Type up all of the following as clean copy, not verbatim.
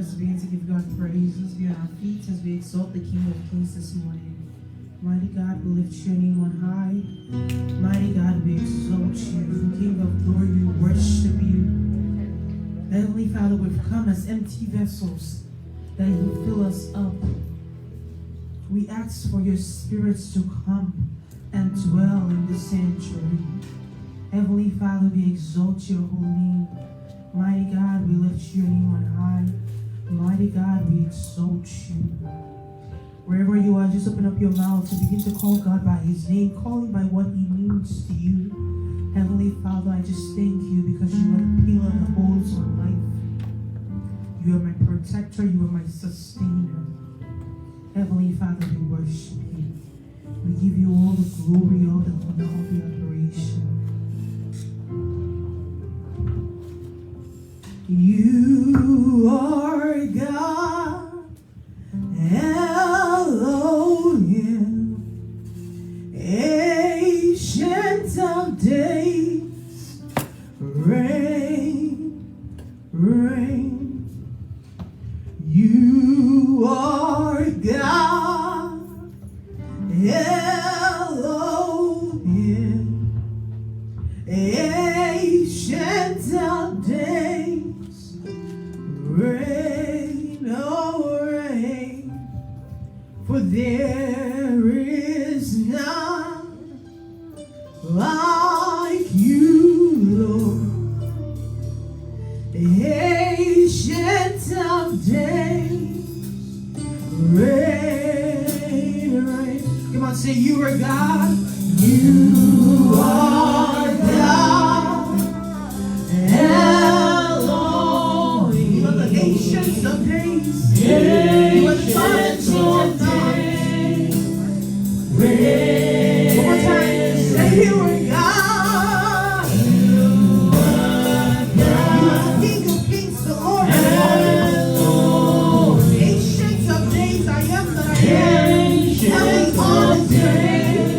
Let's begin to give God praise. Let's be on our feet as we exalt the King of Kings this morning. Mighty God, we lift your name on high. Mighty God, we exalt you. King of glory, we worship you. Heavenly Father, we've come as empty vessels that you fill us up. We ask for your spirits to come and dwell in this sanctuary. Heavenly Father, we exalt your holy name. Mighty God, we lift your name on high. Mighty God, we exalt you. Wherever you are, just open up your mouth and begin to call God by his name. Call him by what he means to you. Heavenly Father, I just thank you because you are the pillar that holds my life. You are my protector. You are my sustainer. Heavenly Father, we worship you. We give you all the glory, all the honor, all the adoration. You are God, Elohim, ancient of days, reign. You are God, Elohim, ancient of days, reign, oh reign, for there is none like you, Lord, ancient of days, reign. Come on, say you are God. You are God, Elohim. You are the ancients of days. You are the times of days. One more time, say you are God. You are the King of Kings, the Lord of Lords. Ancients of days, I am that I am. Telling all of days.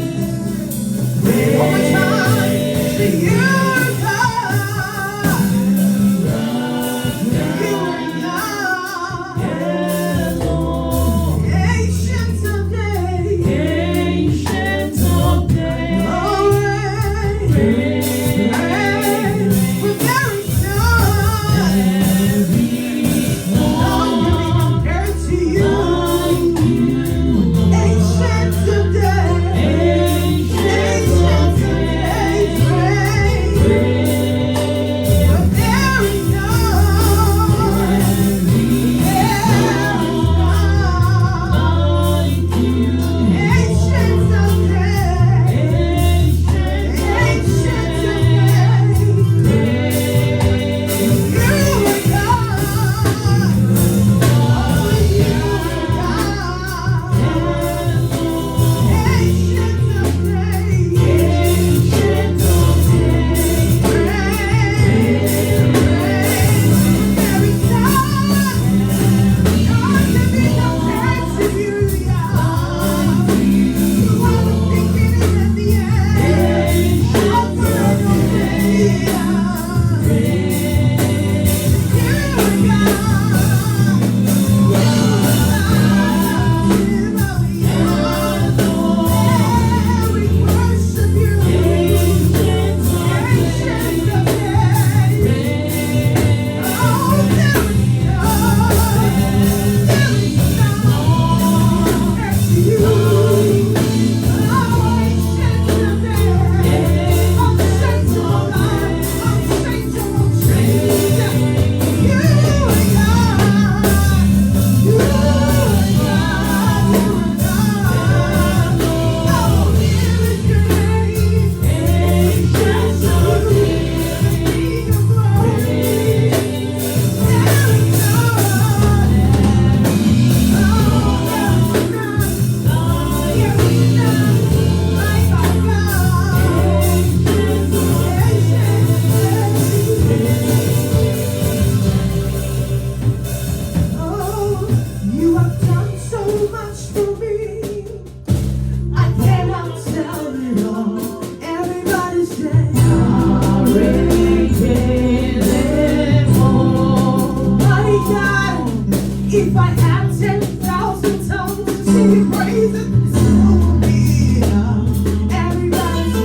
If I had 10,000 tongues to sing your praises, it still won't be enough. Everybody say,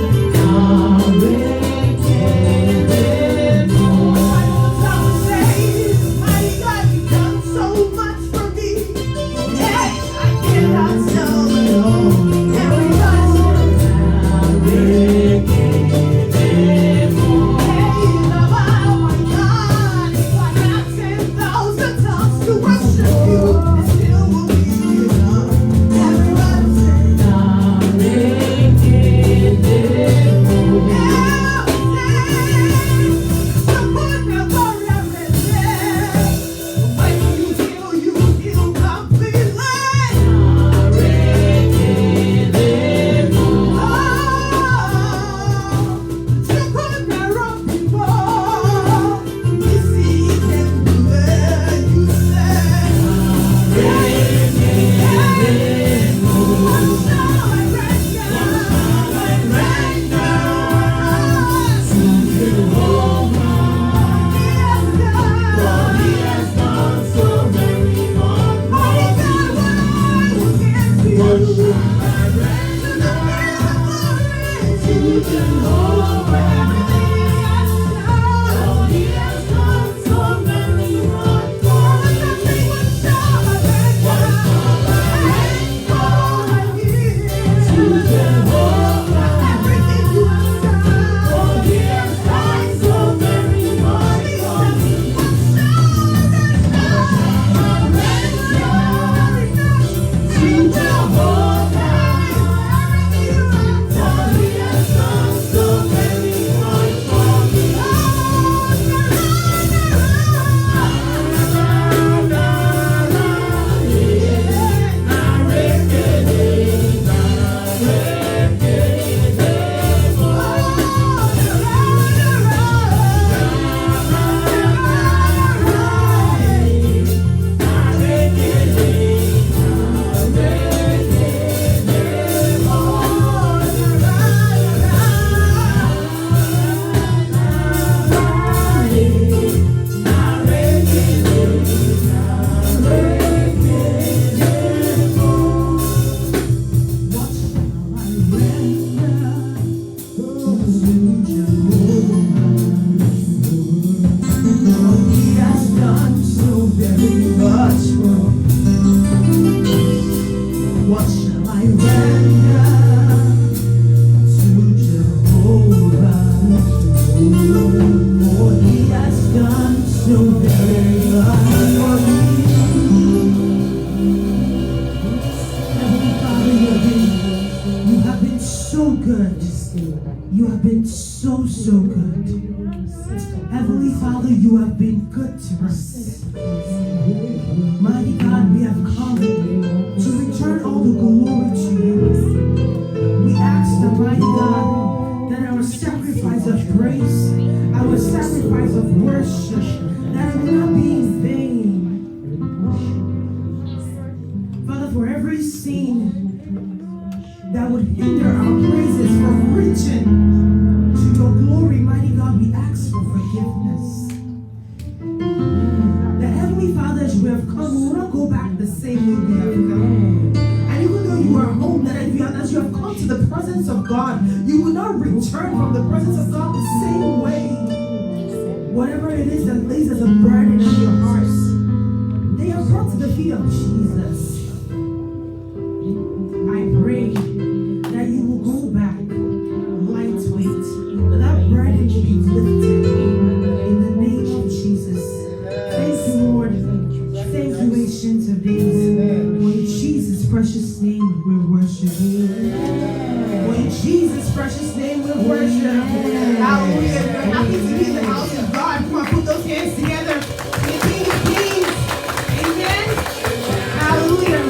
one more time to say, mighty God, you've done so much for me. Hey, I cannot tell it all. Everybody say, hey, love, oh my God, if I had 10,000 tongues to worship you, it still won't be enough. Everybody say, what shall I render to Jehovah? For he has done so very much for me. Heavenly Father, you have been so good. You have been so good. Heavenly Father, you have been good to us. Mighty God, we have come to return all the glory to you. We ask the mighty God that our sacrifice of praise, our sacrifice of worship, that it will not be in vain. Father, for every sin that would hinder our praises from reaching to your glory, mighty God, we ask for forgiveness. The Heavenly Father, as we have come, we will not go back the same way we have come. And even though you are home, that as you have come to the presence of God, you will not return from the presence of God the same way. Whatever it is that lays as a burden in your hearts, they are brought to the feet of Jesus. I pray that you will go back lightweight, that burden will be lifted in the name of Jesus. Thank you, Lord. Thank you, Ancient of Days. For in Jesus' precious name we worship you. For in Jesus' precious name we worship. Hallelujah. We're happy to be in the house of God. Come on, put those hands together. The King of Kings. Amen. Hallelujah.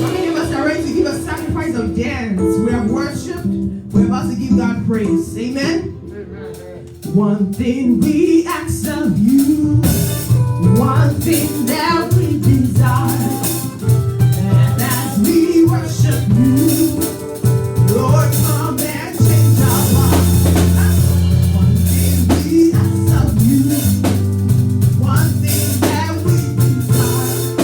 How many of us are ready to give a sacrifice of dance? We have worshipped. We're about to give God praise. Amen. One thing we ask of you, one thing that we desire, and as we worship you, Lord, come and change our lives. One thing we ask of you, one thing that we desire,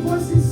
Voices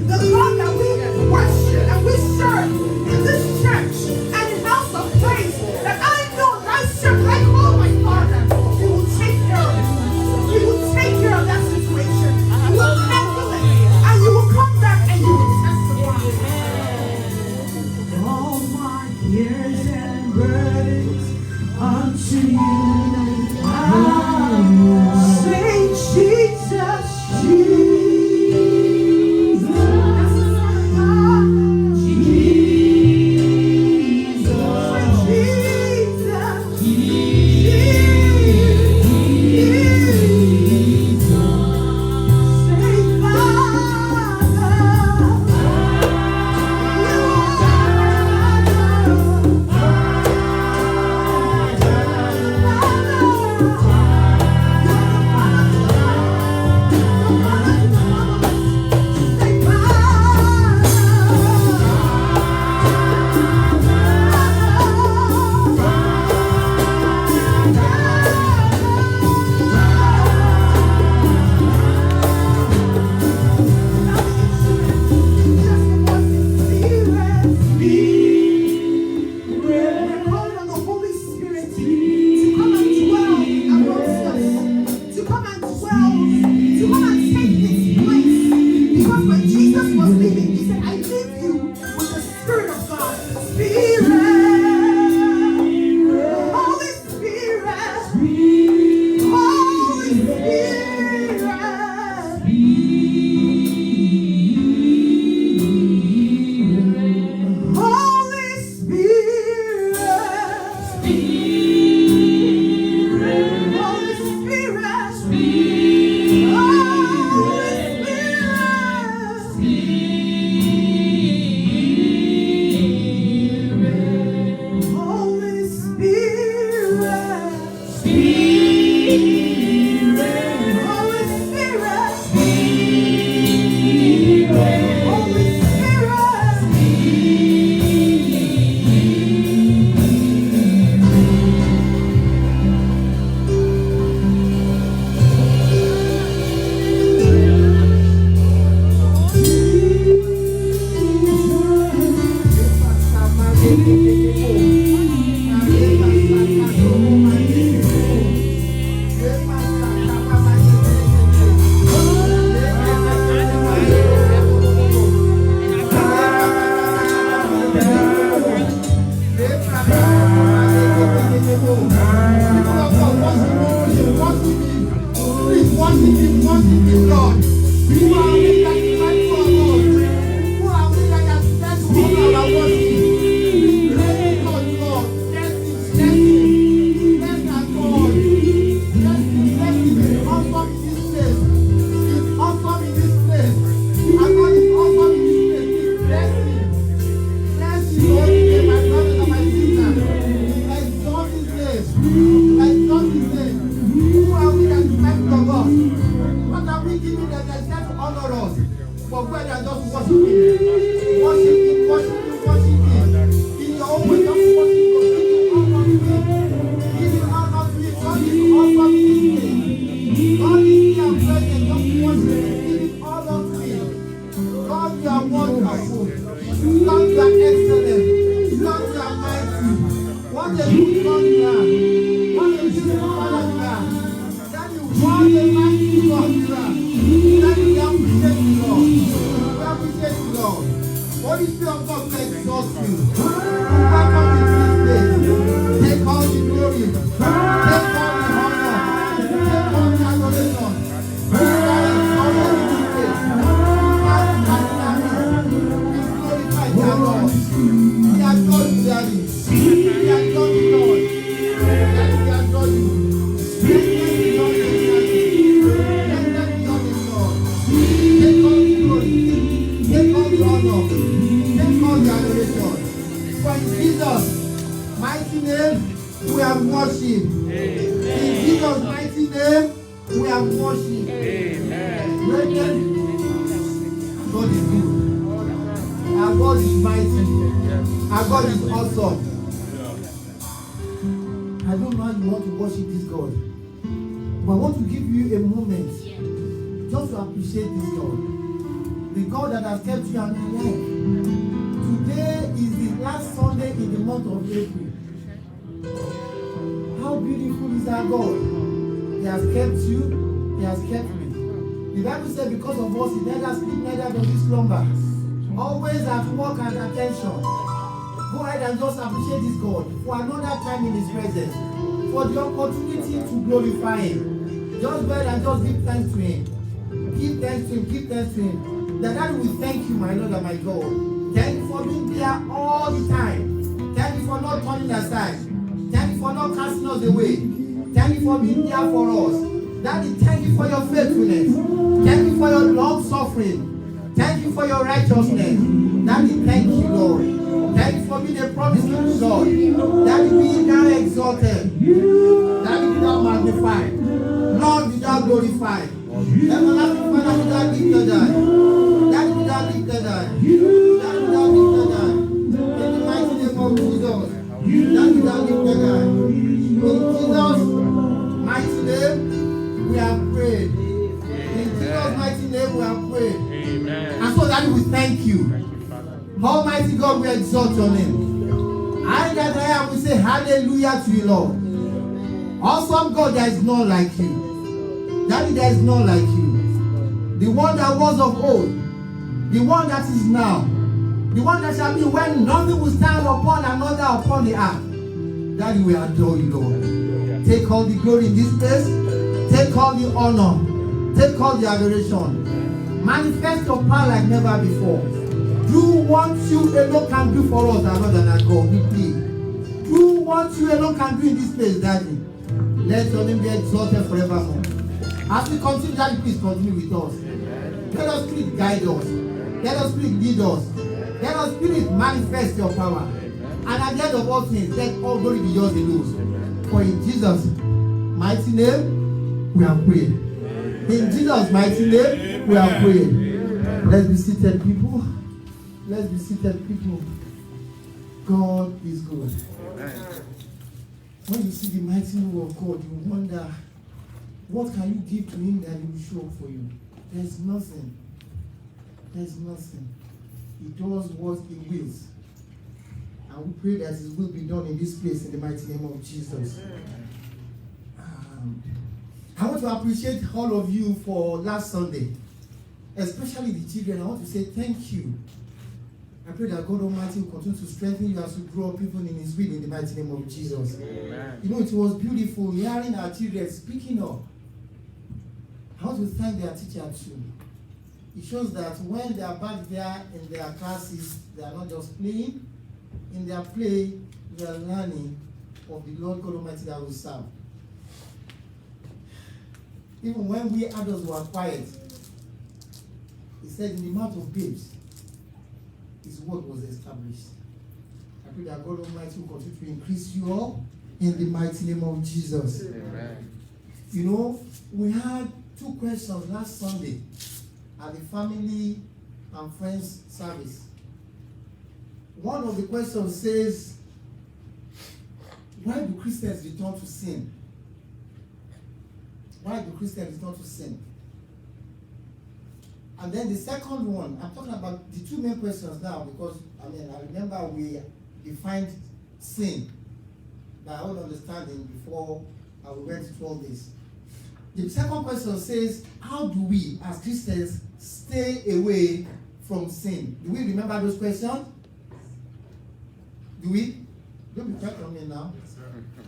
The God that we worship and we serve in this church wonderful. Lord, you are excellent. Lord, you are mighty. What a good God you are. What a beautiful Father you are. Daddy, what a mighty God you are. Daddy, we appreciate you, Lord. We appreciate you, Lord. Holy Spirit of God, we exalt you. We welcome you to this place. Take all the glory. Take all the honor. Take all the adoration. We are exalted in this place. We glorify the Lord. We adore you, Daddy. We adore you, Lord. Daddy, we adore you. Blessed be your name, Daddy. Blessed be your name, Lord. Take all the glory. Take all the honor. Take all the adoration. For in Jesus' mighty name, we have worship. In Jesus' mighty name, we have worship. Brethren, God is good. Our God is mighty. Our God is awesome. I don't know how you want to worship this God, but I want to give you a moment just to appreciate this God. The God that has kept you alive. Today is the last Sunday in the month of April. How beautiful is our God? He has kept you, He has kept me. The Bible said because of us, He neither sleep, neither does He slumber. Always at work and attention. Go ahead and just appreciate this God for another time in His presence, for the opportunity to glorify Him. Just go ahead and just give thanks to Him. Give thanks to Him, give thanks to Him. That we thank you, my Lord and my God. Thank you for being there all the time. Thank you for not turning aside. Thank you for not casting us away. Thank you for being there for us. Daddy, thank you for your faithfulness. Thank you for your long suffering. Thank you for your righteousness. Daddy, thank you, Lord. Thank you for being a promising God. Daddy, be thou exalted. Daddy, be thou magnified. Lord, be thou glorified. Everlasting Father, be thou lifted high. Daddy, be thou lifted high. Daddy, be thou lifted high. In the mighty name of Jesus. Daddy, be thou lifted high. In Jesus' mighty name, we have prayed. In Jesus' mighty name, we have prayed. Amen. And so, Daddy, we thank you. Almighty God, we exalt your name. I that I am, we say hallelujah to you, Lord. Awesome God, there is none like you. Daddy, there is none like you. The one that was of old, the one that is now, the one that shall be when nothing will stand upon another upon the earth. Daddy, we adore you, Lord. Take all the glory in this place. Take all the honor. Take all the adoration. Manifest your power like never before. Do what you alone can do for us, our Lord and our God. We plead. Do what you alone can do in this place, Daddy. Let your name be exalted forevermore. As we continue, Daddy, please continue with us. Let us please guide us. Let us please lead us. Let us please manifest your power. And at the end of all things, let all glory be yours alone. For in Jesus' mighty name, we are praying. In Jesus' mighty name, we are praying. Let's be seated, people. Let's be seated, people. God is good. When you see the mighty move of God, you wonder, what can you give to Him that He will show up for you? There's nothing. There's nothing. He does what He wills. And we pray that His will be done in this place in the mighty name of Jesus. I want to appreciate all of you for last Sunday, especially the children. I want to say thank you. I pray that God Almighty will continue to strengthen you as you grow up even in His will in the mighty name of Jesus. Amen. You know, it was beautiful hearing our children speaking up. I want to thank their teacher too. It shows that when they are back there in their classes, they are not just playing. In their play, they are learning of the Lord God Almighty that we serve. Even when we adults were quiet, He said in the mouth of babes, His word was established. I pray that God Almighty will continue to increase you all in the mighty name of Jesus. Amen. You know, we had 2 questions last Sunday at the family and friends service. One of the questions says, why do Christians return to sin? Why do Christians return to sin? And then the second one, I'm talking about the two main questions now because, I remember we defined sin by our own understanding before we went through all this. The second question says, how do we, as Christians, stay away from sin? Do we remember those questions? Do we? Don't be quiet on me now.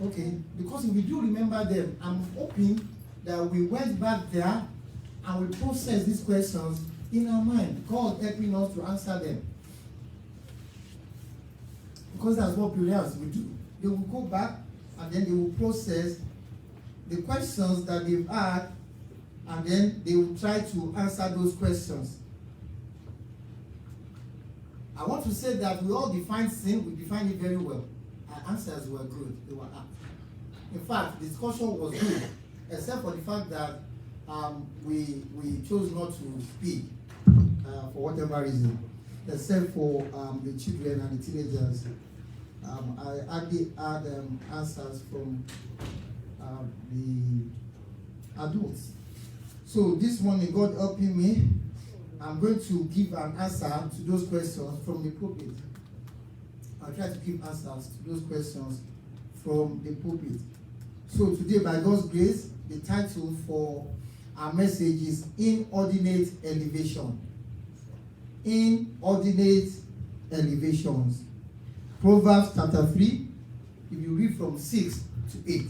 Okay, because if we do remember them, I'm hoping that we went back there and we process these questions in our mind. God helping us to answer them. Because that's what prayers will do. They will go back and then they will process the questions that they've had, and then they will try to answer those questions. I want to say that we all define sin, we define it very well. Our answers were good, they were apt. In fact, the discussion was good, except for the fact that we chose not to speak for whatever reason, except for the children and the teenagers. I hardly had answers from the adults. So this morning, God helping me, I'm going to give an answer to those questions from the pulpit. I'll try to give answers to those questions from the pulpit. So today, by God's grace, the title for our message is Inordinate Elevation. Inordinate Elevations. Proverbs chapter 3, if you read from 6 to 8.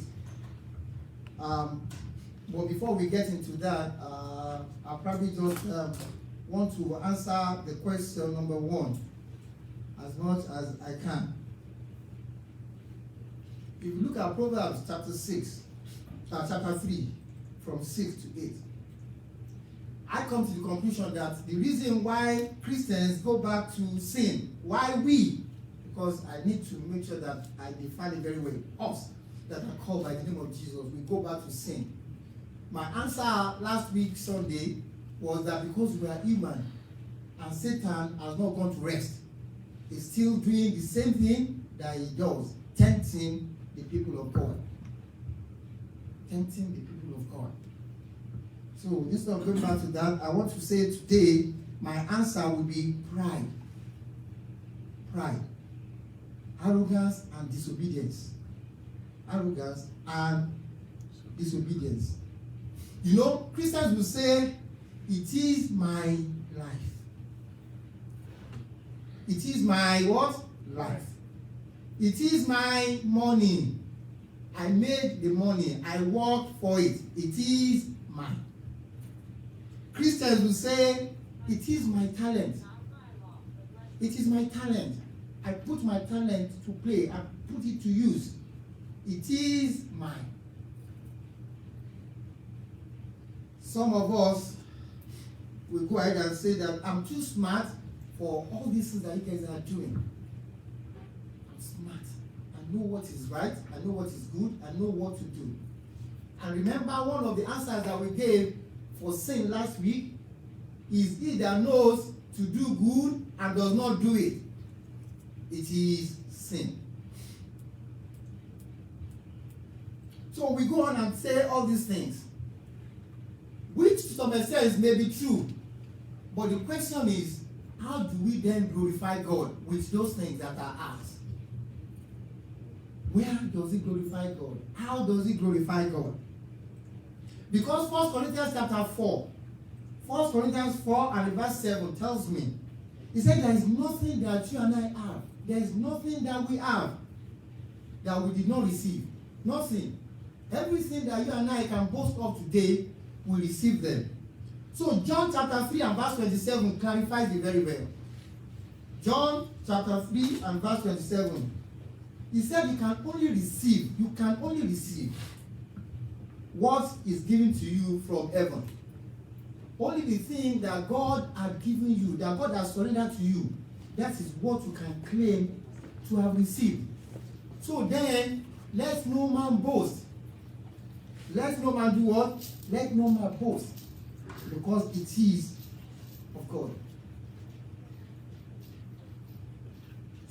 But before we get into that, I'll probably just want to answer the question number 1 as much as I can. If you look at Proverbs chapter 3, from 6 to 8, I come to the conclusion that the reason why Christians go back to sin, why we, because I need to make sure that I define it very well, us that are called by the name of Jesus, we go back to sin. My answer last week, Sunday, was that because we are human and Satan has not gone to rest, he's still doing the same thing that he does, tempting the people of God. Tempting the people of God. So instead of going back to that, I want to say today, my answer will be pride. Pride. Arrogance and disobedience. Arrogance and disobedience. You know, Christians will say, it is my life. It is my what? Life. It is my money. I made the money. I worked for it. It is mine. Christians will say, it is my talent. It is my talent. I put my talent to play. I put it to use. It is mine. Some of us will go ahead and say that I'm too smart for all these things that you guys are doing. I'm smart. I know what is right. I know what is good. I know what to do. And remember, one of the answers that we gave for sin last week is he that knows to do good and does not do it. It is sin. So we go on and say all these things, which to some extent may be true. But the question is, how do we then glorify God with those things that are ours? Where does it glorify God? How does it glorify God? Because 1 Corinthians chapter 4, 1 Corinthians 4 and verse 7 tells me, he said there is nothing that you and I have. There is nothing that we have that we did not receive. Nothing. Everything that you and I can boast of today, we receive them. So John chapter 3 and verse 27 clarifies it very well. John chapter 3 and verse 27. He said you can only receive what is given to you from heaven. Only the thing that God has given you, that God has surrendered to you, that is what you can claim to have received. So then, let no man boast. Let no man do what? Let no man boast. Because it is of God.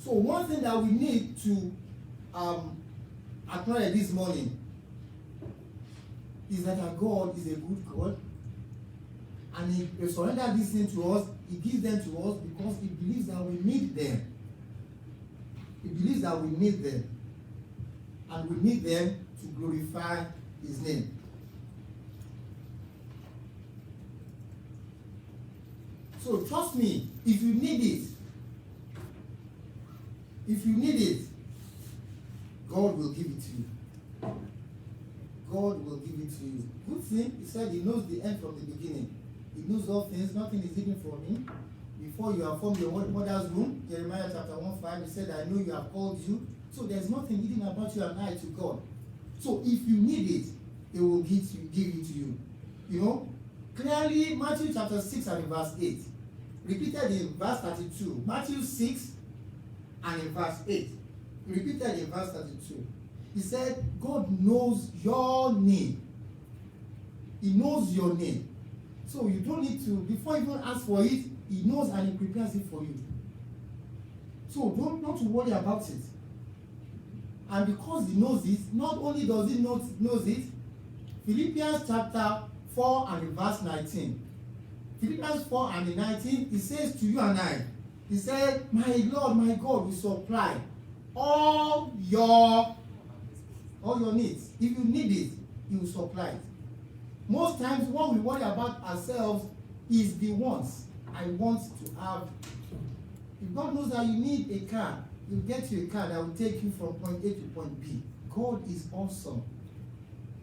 So one thing that we need to acknowledge this morning is that our God is a good God. And he surrendered these things to us, he gives them to us because he believes that we need them. He believes that we need them. And we need them to glorify his name. So trust me, if you need it, God will give it to you. God will give it to you. Good thing, he said he knows the end from the beginning. He knows all things, nothing is hidden from him. Before you have formed your mother's womb, Jeremiah chapter 1:5, he said, I know you have called you. So there's nothing hidden about you and I to God. So if you need it, he will give it to you. You know, clearly Matthew chapter 6 and verse 8. Repeated in verse 32. Matthew 6 and in verse 8. Repeated in verse 32. He said, God knows your name. He knows your name. So you don't need to, before you even ask for it, he knows and he prepares it for you. So don't worry about it. And because he knows it, not only does he knows it, Philippians chapter 4 and in verse 19. Philippians 4 and in 19, he says to you and I, he said, my Lord, my God will supply all your needs. If you need it, he will supply it. Most times what we worry about ourselves is the wants. I want to have. If God knows that you need a car, he will get you a car that will take you from point A to point B. God is awesome.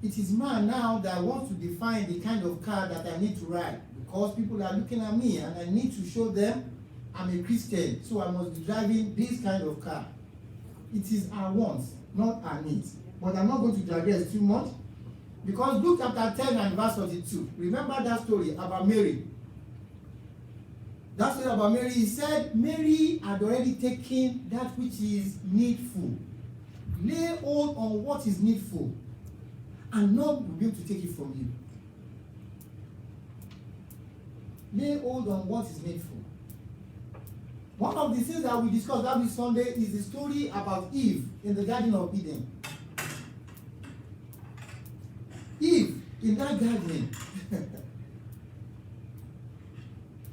It is man now that wants to define the kind of car that I need to ride, because people are looking at me and I need to show them I'm a Christian, so I must be driving this kind of car. It is our wants, not our needs. But I'm not going to digress too much, because Luke chapter 10 and verse 42. Remember that story about Mary. That story about Mary, he said, Mary had already taken that which is needful. Lay hold on what is needful, and none will be able to take it from you. Lay hold on what is needful. One of the things that we discussed every Sunday is the story about Eve in the Garden of Eden. Eve, in that garden,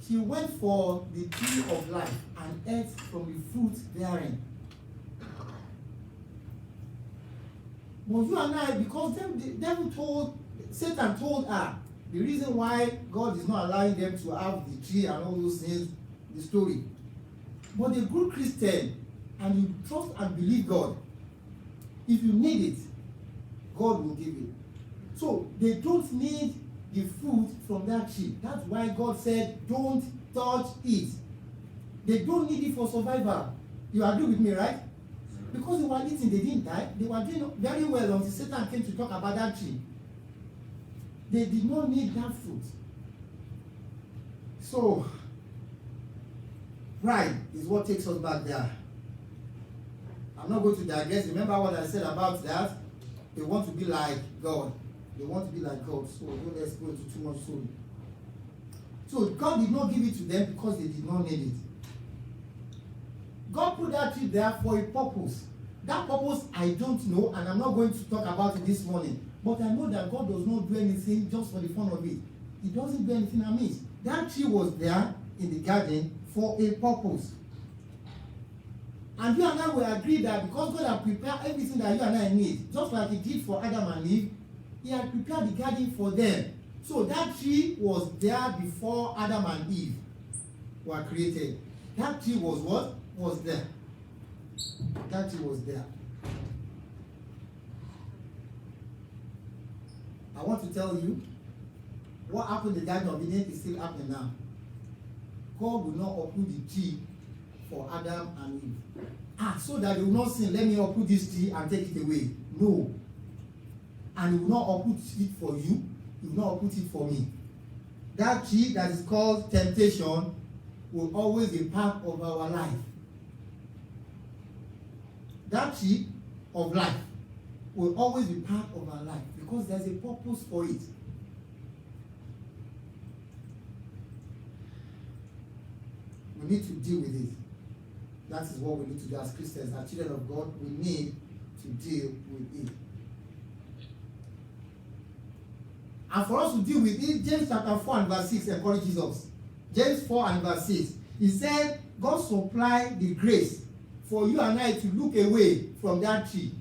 she went for the tree of life and ate from the fruit therein. But you and I, because the devil Satan told her the reason why God is not allowing them to have the tree and all those things, the story. But a good Christian, and you trust and believe God, if you need it, God will give it. So they don't need the fruit from that tree. That's why God said, don't touch it. They don't need it for survival. You agree with me, right? Because they were eating, they didn't die. They were doing very well until Satan came to talk about that tree. They did not need that fruit. So, pride is what takes us back there. I'm not going to digress. Remember what I said about that? They want to be like God. They want to be like God. So don't let's go into too much story. So God did not give it to them because they did not need it. God put that tree there for a purpose. That purpose I don't know, and I'm not going to talk about it this morning. But I know that God does not do anything just for the fun of it. He doesn't do anything amiss. That tree was there in the garden for a purpose. And you and I will agree that because God had prepared everything that you and I need, just like he did for Adam and Eve, he had prepared the garden for them. So that tree was there before Adam and Eve were created. That tree was what? Was there. That tree was there. I want to tell you, what happened in the Garden of Eden is still happening now. God will not uproot the tree for Adam and Eve. So that they will not sin, let me uproot this tree and take it away. No. And he will not uproot it for you. He will not uproot it for me. That tree that is called temptation will always be part of our life. That tree of life will always be part of our life because there's a purpose for it. We need to deal with it. That is what we need to do as Christians, as children of God. We need to deal with it. And for us to deal with it, James chapter 4 and verse 6 encourages us. James 4 and verse 6. He said, God supplied the grace for you and I to look away from that tree.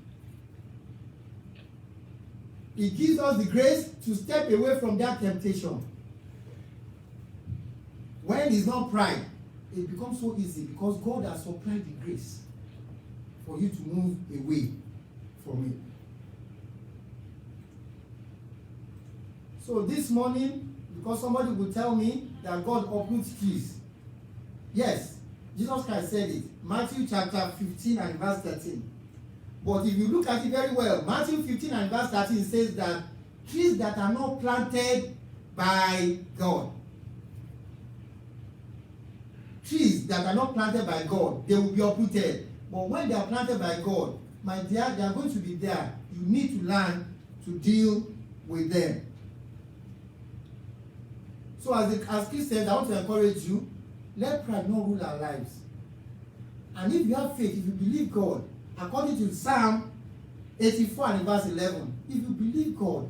He gives us the grace to step away from that temptation. When it's not pride, it becomes so easy because God has supplied the grace for you to move away from it. So this morning, because somebody will tell me that God uproots trees. Yes, Jesus Christ said it. Matthew chapter 15 and verse 13. But if you look at it very well, Matthew 15 and verse 13 says that trees that are not planted by God, trees that are not planted by God, they will be uprooted. But when they are planted by God, my dear, they are going to be there. You need to learn to deal with them. So as Christians, I want to encourage you, let pride not rule our lives. And if you have faith, if you believe God, according to Psalm 84 and verse 11, if you believe God,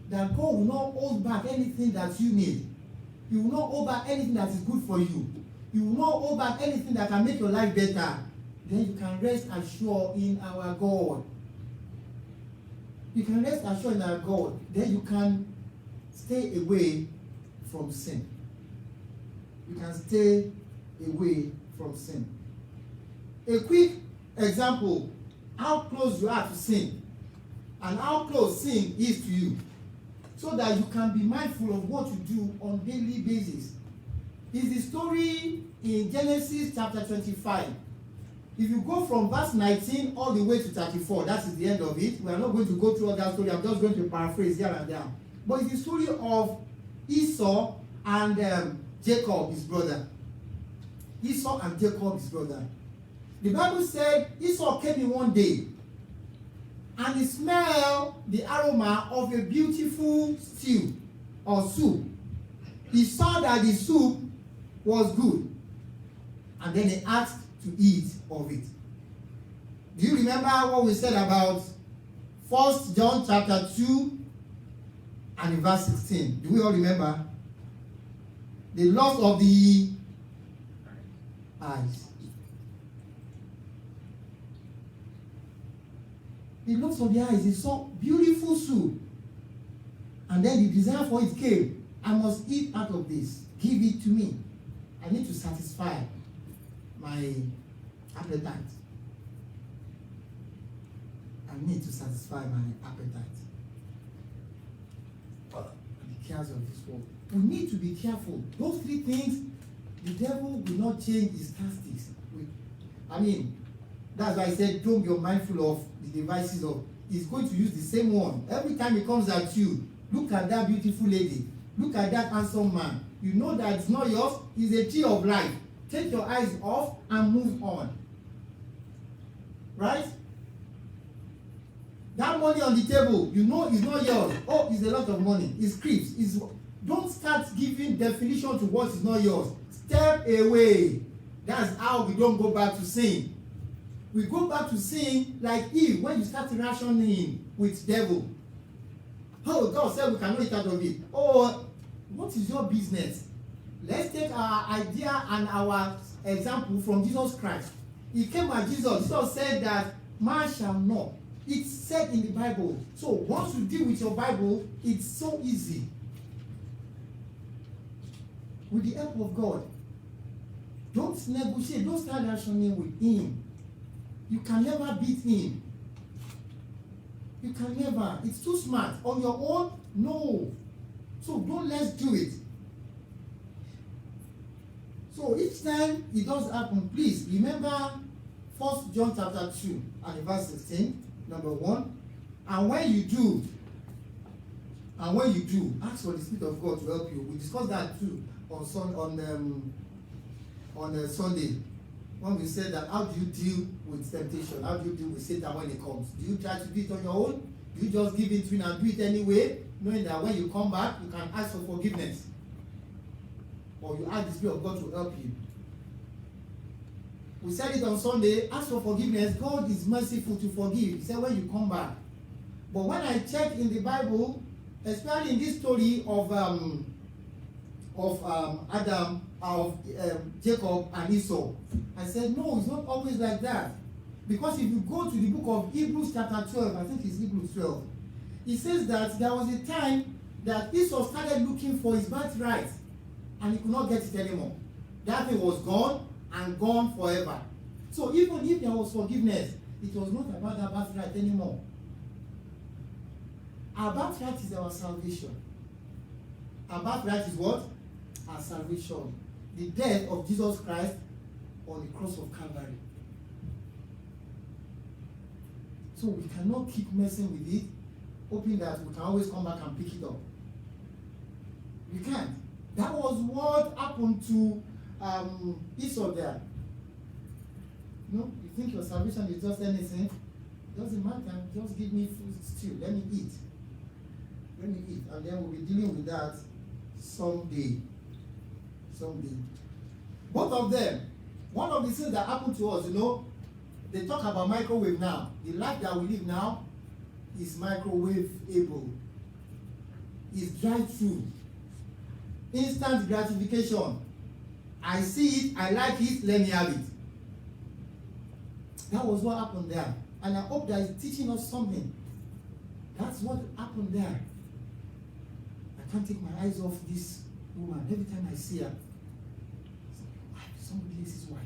that God will not hold back anything that you need. He will not hold back anything that is good for you. He will not hold back anything that can make your life better. Then you can rest assured in our God. You can rest assured in our God. Then you can stay away from sin. You can stay away from sin. A quick example, how close you are to sin and how close sin is to you, so that you can be mindful of what you do on a daily basis, is the story in Genesis chapter 25. If you go from verse 19 all the way to 34, that is the end of it. We are not going to go through all that story. I'm just going to paraphrase here and there. But it's the story of Esau and Jacob, his brother. Esau and Jacob, his brother. The Bible said Esau came in one day and he smelled the aroma of a beautiful stew or soup. He saw that the soup was good and then he asked to eat of it. Do you remember what we said about 1 John chapter 2 and verse 16? Do we all remember? The lust of the eyes. The lust of the eyes. He saw beautiful soup. And then the desire for it came. I must eat out of this. Give it to me. I need to satisfy my appetite. I need to satisfy my appetite. The cares of this world. We need to be careful. Those three things, the devil will not change his tactics. That's why I said don't be mindful of the devices of. He's going to use the same one. Every time he comes at you, look at that beautiful lady. Look at that handsome man. You know that it's not yours. It's a tree of life. Take your eyes off and move on. Right? That money on the table, you know it's not yours. Oh, it's a lot of money. It's creeps. Don't start giving definition to what is not yours. Step away. That's how we don't go back to sin. We go back to sin like Eve when you start rationing with devil. Oh, God said we cannot eat out of it. Oh, what is your business? Let's take our idea and our example from Jesus Christ. He came at Jesus. Jesus said that man shall not. It's said in the Bible. So once you deal with your Bible, it's so easy. With the help of God. Don't negotiate. Don't start rationing with him. You can never beat him. You can never. It's too smart. On your own, no. So let's do it. So each time it does happen, please remember 1 John chapter 2 and verse 16, number 1. And when you do, ask for the Spirit of God to help you. We discussed that too on Sunday. When we said that, how do you deal with temptation? How do you deal with Satan when it comes? Do you try to do it on your own? Do you just give it to him and do it anyway, knowing that when you come back, you can ask for forgiveness? Or you ask the Spirit of God to help you? We said it on Sunday, ask for forgiveness. God is merciful to forgive. He said when you come back. But when I check in the Bible, especially in this story of Adam, of Jacob and Esau. I said, no, it's not always like that. Because if you go to the book of Hebrews chapter 12, I think it's Hebrews 12, it says that there was a time that Esau started looking for his birthright and he could not get it anymore. That thing was gone and gone forever. So even if there was forgiveness, it was not about that birthright anymore. Our birthright is our salvation. Our birthright is what? Our salvation. The death of Jesus Christ on the cross of Calvary. So we cannot keep messing with it, hoping that we can always come back and pick it up. We can't. That was what happened to Esau there. You think your salvation is just anything? Doesn't matter. Just give me food stew. Let me eat. Let me eat. And then we'll be dealing with that someday. Someday. Both of them. One of the things that happened to us, they talk about microwave now. The life that we live now is microwave-able. It's drive-through. Instant gratification. I see it, I like it, let me have it. That was what happened there. And I hope that it's teaching us something. That's what happened there. I can't take my eyes off this woman. Every time I see her, somebody else's wife.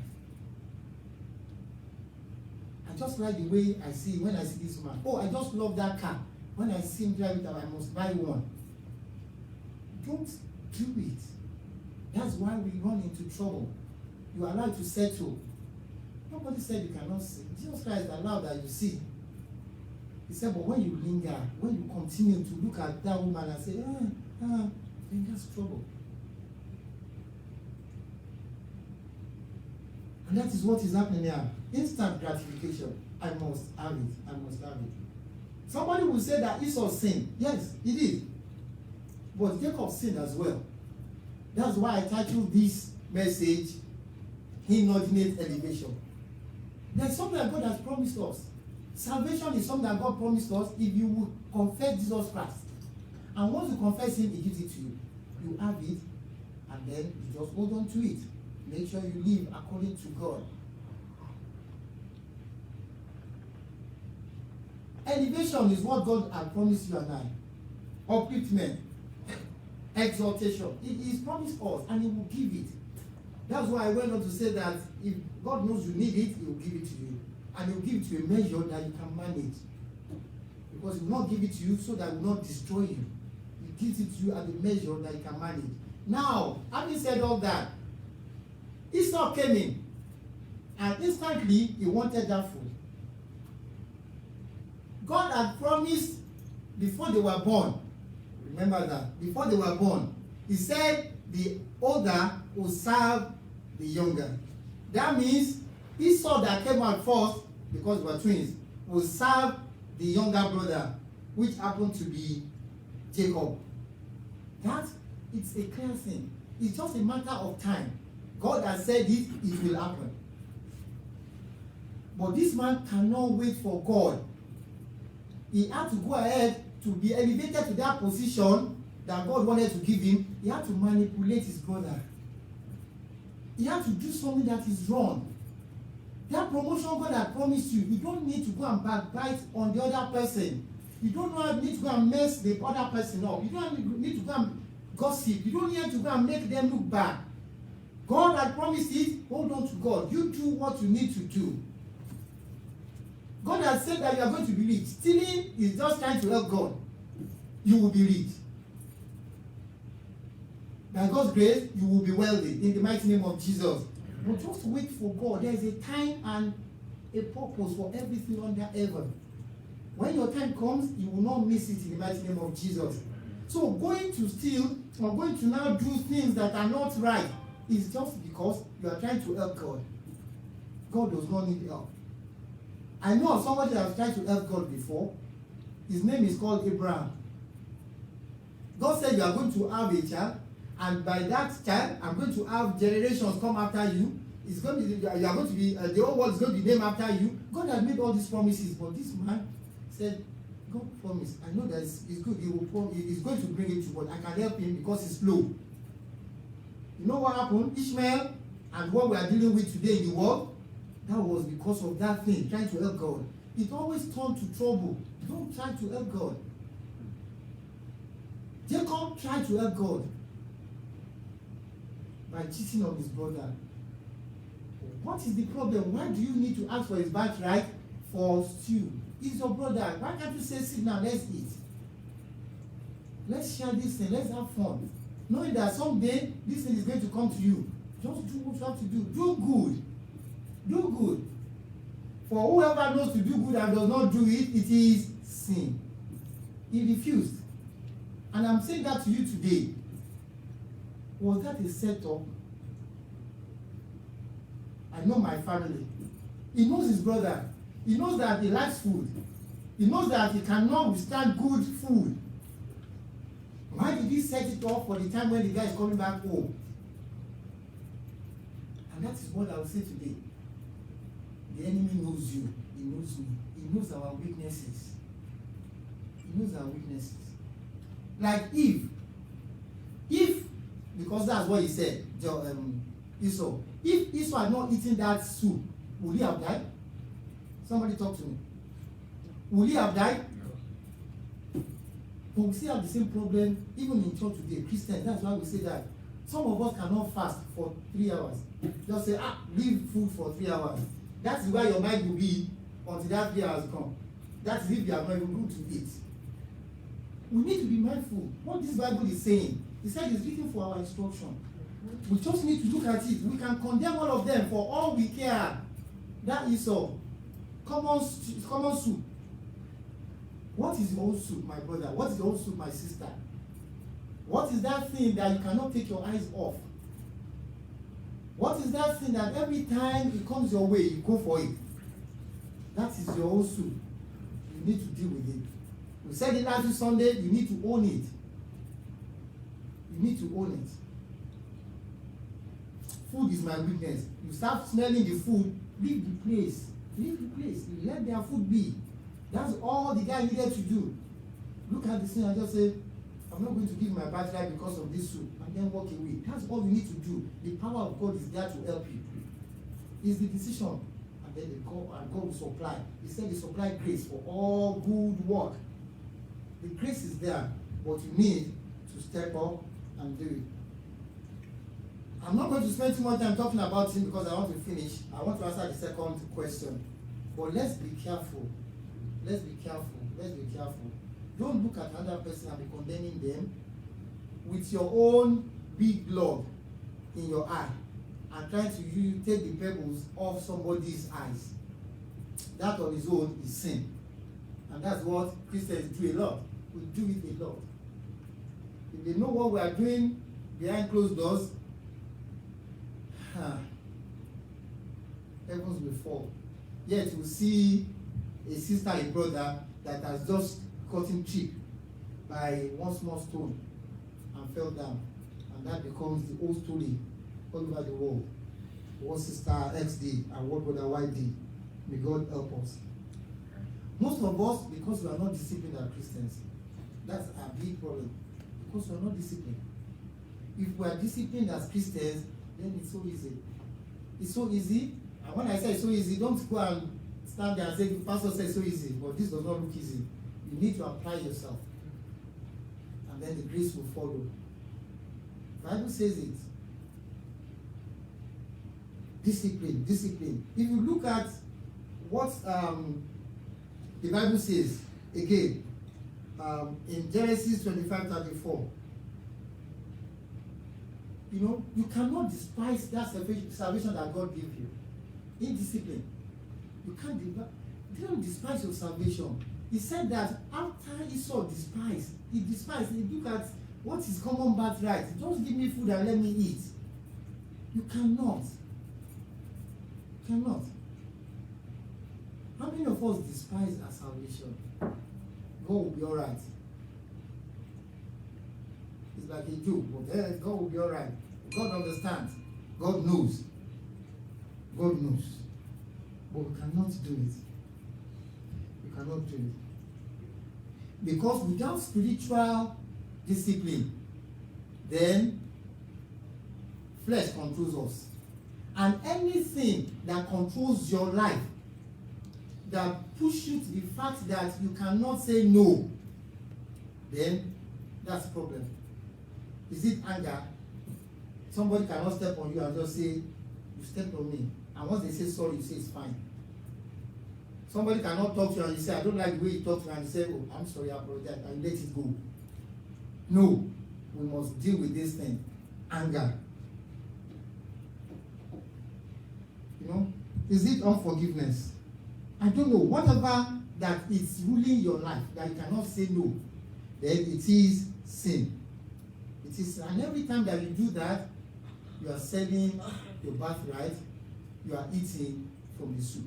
I just like the way I see when I see this woman. Oh, I just love that car. When I see him drive it, I must buy one. Don't do it. That's why we run into trouble. You are allowed to settle. Nobody said you cannot see. Jesus Christ allowed that you see. He said, but when you linger, when you continue to look at that woman and say, then that's trouble. And that is what is happening here. Instant gratification. I must have it. I must have it. Somebody will say that Esau sinned. Yes, he did. But Jacob sinned as well. That's why I titled this message, Inordinate Elevation. There's something that God has promised us. Salvation is something that God promised us if you will confess Jesus Christ. And once you confess Him, He gives it to you. You have it, and then you just hold on to it. Make sure you live according to God. Elevation is what God has promised you and I. Upliftment, exaltation. He has promised us, and He will give it. That's why I went on to say that if God knows you need it, He will give it to you. And He will give it to you a measure that you can manage. Because He will not give it to you so that He will not destroy you. He gives it to you at a measure that you can manage. Now, having said all that, Esau came in, and instantly he wanted that food. God had promised before they were born, remember that, before they were born, He said the older will serve the younger. That means Esau that came out first, because they were twins, will serve the younger brother, which happened to be Jacob. That, it's a clear thing. It's just a matter of time. God has said it, it will happen. But this man cannot wait for God. He had to go ahead to be elevated to that position that God wanted to give him. He had to manipulate his brother. He had to do something that is wrong. That promotion God had promised you, you don't need to go and backbite on the other person. You don't need to go and mess the other person up. You don't need to go and gossip. You don't need to go and make them look bad. God had promised it, hold on to God. You do what you need to do. God has said that you are going to be rich. Stealing is just trying to help God. You will be rich. By God's grace, you will be wealthy in the mighty name of Jesus. But just wait for God. There is a time and a purpose for everything under heaven. When your time comes, you will not miss it in the mighty name of Jesus. So going to steal or going to now do things that are not right is just because you are trying to help God. God does not need help. I know of somebody that has tried to help God before. His name is called Abraham. God said you are going to have a child, and by that child, I'm going to have generations come after you. It's going to be, you are going to be, the whole world is going to be named after you. God has made all these promises, but this man said, God promised. I know that it's good. He's going to bring it to, but I can help him because he's slow. You know what happened? Ishmael and what we are dealing with today in the world, that was because of that thing, trying to help God. It always turned to trouble. Don't try to help God. Jacob tried to help God by cheating on his brother. What is the problem? Why do you need to ask for his birthright for stew? He's your brother. Why can't you say, sit now, let's eat? Let's share this thing, let's have fun. Knowing that someday this thing is going to come to you. Just do what you have to do. Do good. Do good. For whoever knows to do good and does not do it, it is sin. He refused. And I'm saying that to you today. Was that a setup? I know my family. He knows his brother. He knows that he likes food. He knows that he cannot withstand good food. Why did he set it up for the time when the guy is coming back home? And that is what I will say today. The enemy knows you. He knows me. He knows our weaknesses. He knows our weaknesses. Like if, because that's what he said, Esau. If Esau had not eaten that soup, would he have died? Somebody talk to me. Would he have died? No. But we still have the same problem even in church today. Christians, that's why we say that. Some of us cannot fast for 3 hours. Just say, leave food for 3 hours. That is where your mind will be until that 3 hours come. That is if you are not even good to eat. We need to be mindful. What this Bible is saying, he said it's written for our instruction. We just need to look at it. We can condemn all of them for all we care. That is all. Common soup. What is your own soup, my brother? What is your own soup, my sister? What is that thing that you cannot take your eyes off? What is that thing that every time it comes your way, you go for it? That is your own soup. You need to deal with it. We said it last Sunday, you need to own it. You need to own it. Food is my weakness. You start smelling the food, leave the place. Leave the place. Let their food be. That's all the guy needed to do. Look at the scene and just say, I'm not going to give my birthright because of this soup, and then walk away. That's all you need to do. The power of God is there to help you. It's the decision. And then God will supply. He said he supplied grace for all good work. The grace is there, but you need to step up and do it. I'm not going to spend too much time talking about him because I want to finish. I want to answer the second question. But let's be careful. Let's be careful. Let's be careful. Don't look at another person and be condemning them with your own big blood in your eye and trying to take the pebbles off somebody's eyes. That on its own is sin. And that's what Christians do a lot. We do it a lot. If they know what we are doing behind closed doors, heavens will fall. Yet we see a sister, a brother that has just gotten cheap by one small stone and fell down. And that becomes the old story all over the world. What sister X did and what brother Y did. May God help us. Most of us, because we are not disciplined as Christians, that's a big problem. Because we are not disciplined. If we are disciplined as Christians, then it's so easy. It's so easy. And when I say it's so easy, don't go and stand there and say, the pastor says it's so easy, but this does not look easy. You need to apply yourself. And then the grace will follow. The Bible says it. Discipline, discipline. If you look at what the Bible says, again, in Genesis 25:34, you know, you cannot despise that salvation that God gave you. In discipline. You don't despise your salvation. He said that after Esau despised, he looked at what is common birthright. Just give me food and let me eat. You cannot. You cannot. How many of us despise our salvation? God will be alright. It's like a joke, but God will be alright. God understands. God knows. God knows. But we cannot do it. We cannot do it. Because without spiritual discipline, then flesh controls us. And anything that controls your life, that pushes you to the fact that you cannot say no, then that's a problem. Is it anger? Somebody cannot step on you and just say, you stepped on me. And once they say sorry, you say it's fine. Somebody cannot talk to you and you say, I don't like the way you talk to me, and you say, oh, I'm sorry, I apologize, and let it go. No, we must deal with this thing. Anger. You know, is it unforgiveness? I don't know. Whatever that is ruling your life, that you cannot say no, then it is sin. It is, and every time that you do that, you are selling your birthright, you are eating from the soup.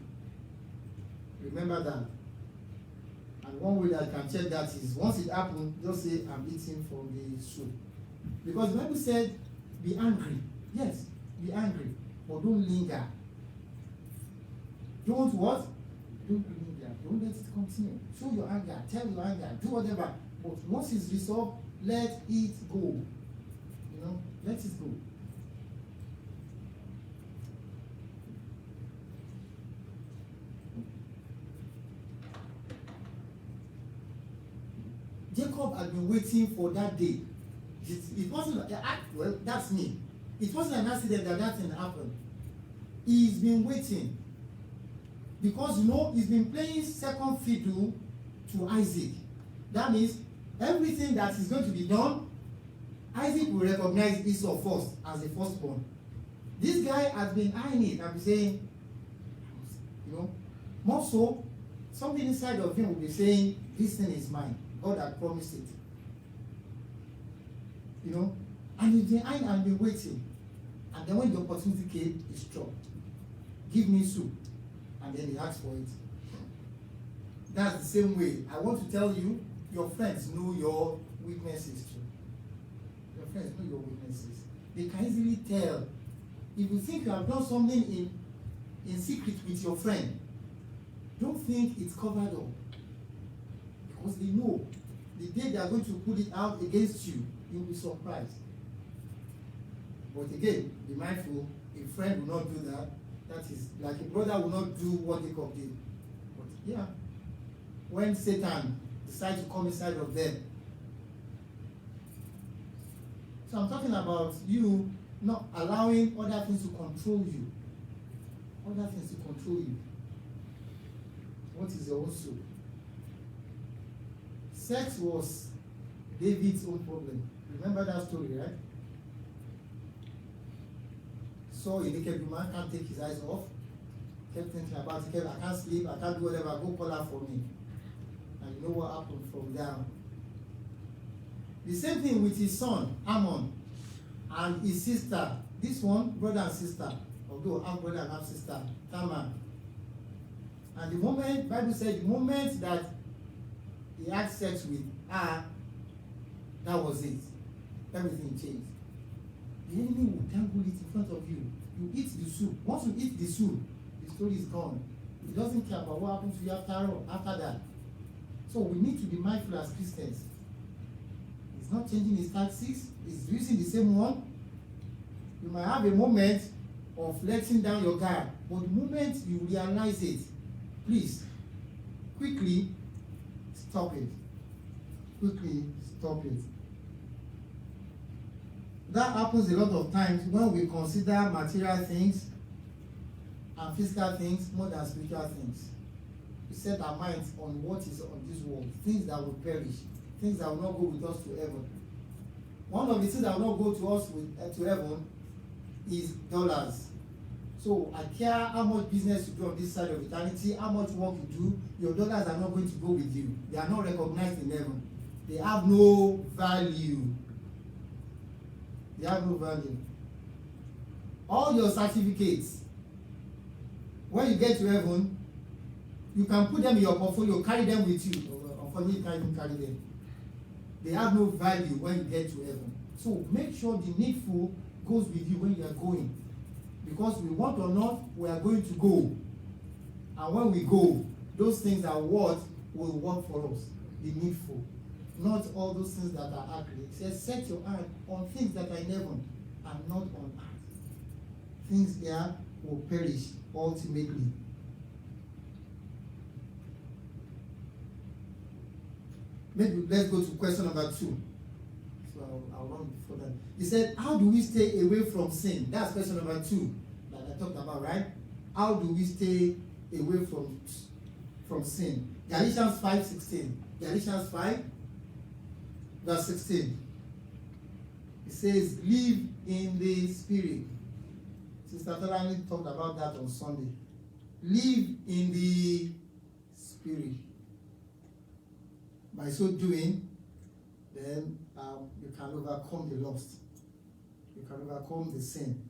Remember that. And one way that you can check that is, once it happens, just say, I'm eating from the soup. Because the Bible said, be angry. Yes, be angry, but don't linger. Don't what? Don't linger. Don't let it continue. Show your anger, tell your anger, do whatever. But once it's resolved, let it go. You know, let it go. Jacob had been waiting for that day. It wasn't, well, that's me. It wasn't an accident that thing happened. He's been waiting. Because, you know, he's been playing second fiddle to Isaac. That means everything that is going to be done, Isaac will recognize Esau first as the firstborn. This guy has been eyeing it and be saying, you know, more so, something inside of him will be saying, this thing is mine. God had promised it. You know, and he's been eyeing and been waiting. And then when the opportunity came, he struck. Give me soup. And then he asked for it. That's the same way. I want to tell you, your friends know your weaknesses too. Your friends know your weaknesses. They can easily tell. If you think you have done something in secret with your friend, don't think it's covered up. Because they know the day they are going to put it out against you, you'll be surprised. But again, be mindful, a friend will not do that. That is, like a brother will not do what Jacob did. But yeah, when Satan decides to come inside of them. So I'm talking about you not allowing other things to control you. Other things to control you. What is your own soul? Sex was David's own problem. Remember that story, right? Saw a naked woman, can't take his eyes off. Kept thinking about it. I can't sleep, I can't do whatever, go call her for me. And you know what happened from there? The same thing with his son, Ammon, and his sister. This one, brother and sister, although half brother and half sister, Tamar. And the moment, Bible said, the moment that he had sex with her, that was it. Everything changed. The enemy will dangle it in front of you. You eat the soup. Once you eat the soup, the story is gone. He doesn't care about what happens to you after that. So we need to be mindful as Christians. He's not changing his tactics. He's using the same one. You might have a moment of letting down your guard, but the moment you realize it, please, quickly stop it. Quickly stop it. That happens a lot of times when we consider material things and physical things more than spiritual things. We set our minds on what is on this world, things that will perish, things that will not go with us to heaven. One of the things that will not go to us to heaven is dollars. So I care how much business you do on this side of eternity, how much work you do, your dollars are not going to go with you. They are not recognized in heaven. They have no value. They have no value. All your certificates, when you get to heaven, you can put them in your portfolio, carry them with you. Unfortunately, you can't even carry them. They have no value when you get to heaven. So make sure the needful goes with you when you are going. Because we want or not, we are going to go. And when we go, those things that what will work for us. the needful, not all those things that are ugly. He says, set your heart on things that are in heaven and not on earth. Things here will perish ultimately. Maybe let's go to question number 2. So I'll run before that. He said, how do we stay away from sin? That's question number 2 that I talked about, right? How do we stay away from sin? Galatians 5:16. Galatians 5, verse 16. It says, live in the Spirit. Sister Tolani talked about that on Sunday. Live in the Spirit. By so doing, then you can overcome the lust. You can overcome the sin.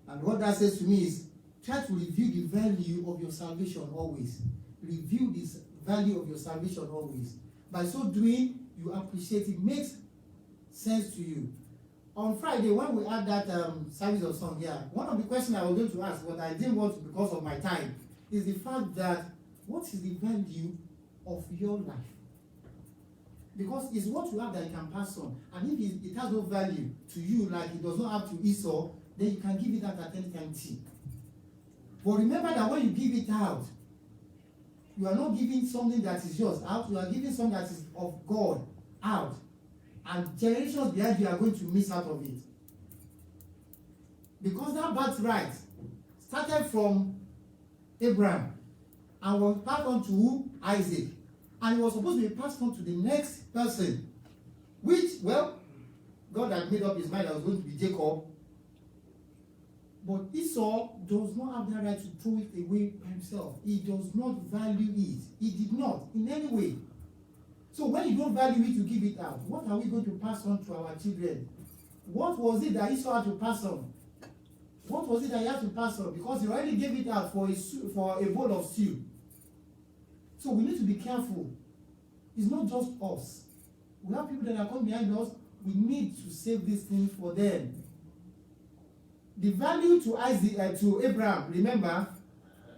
And what that says to me is, try to review the value of your salvation always. Review this value of your salvation always. By so doing, you appreciate it. Makes sense to you. On Friday, when we had that service of song here, one of the questions I was going to ask, but I didn't want to because of my time, is the fact that what is the value of your life? Because it's what you have that you can pass on. And if it has no value to you, like it does not have to Esau, then you can give it out at any time T. But remember that when you give it out, you are not giving something that is yours out, you are giving something that is of God out. And generations behind you are going to miss out of it. Because that birthright started from Abraham and was passed on to Isaac. And it was supposed to be passed on to the next person. Which, well, God had made up his mind that it was going to be Jacob. But Esau does not have the right to throw it away by himself. He does not value it. He did not in any way. So when you don't value it, you give it out. What are we going to pass on to our children? What was it that Esau had to pass on? What was it that he had to pass on? Because he already gave it out for a bowl of stew. So we need to be careful. It's not just us. We have people that are coming behind us. We need to save this thing for them. The value to Isaac, to Abraham, remember,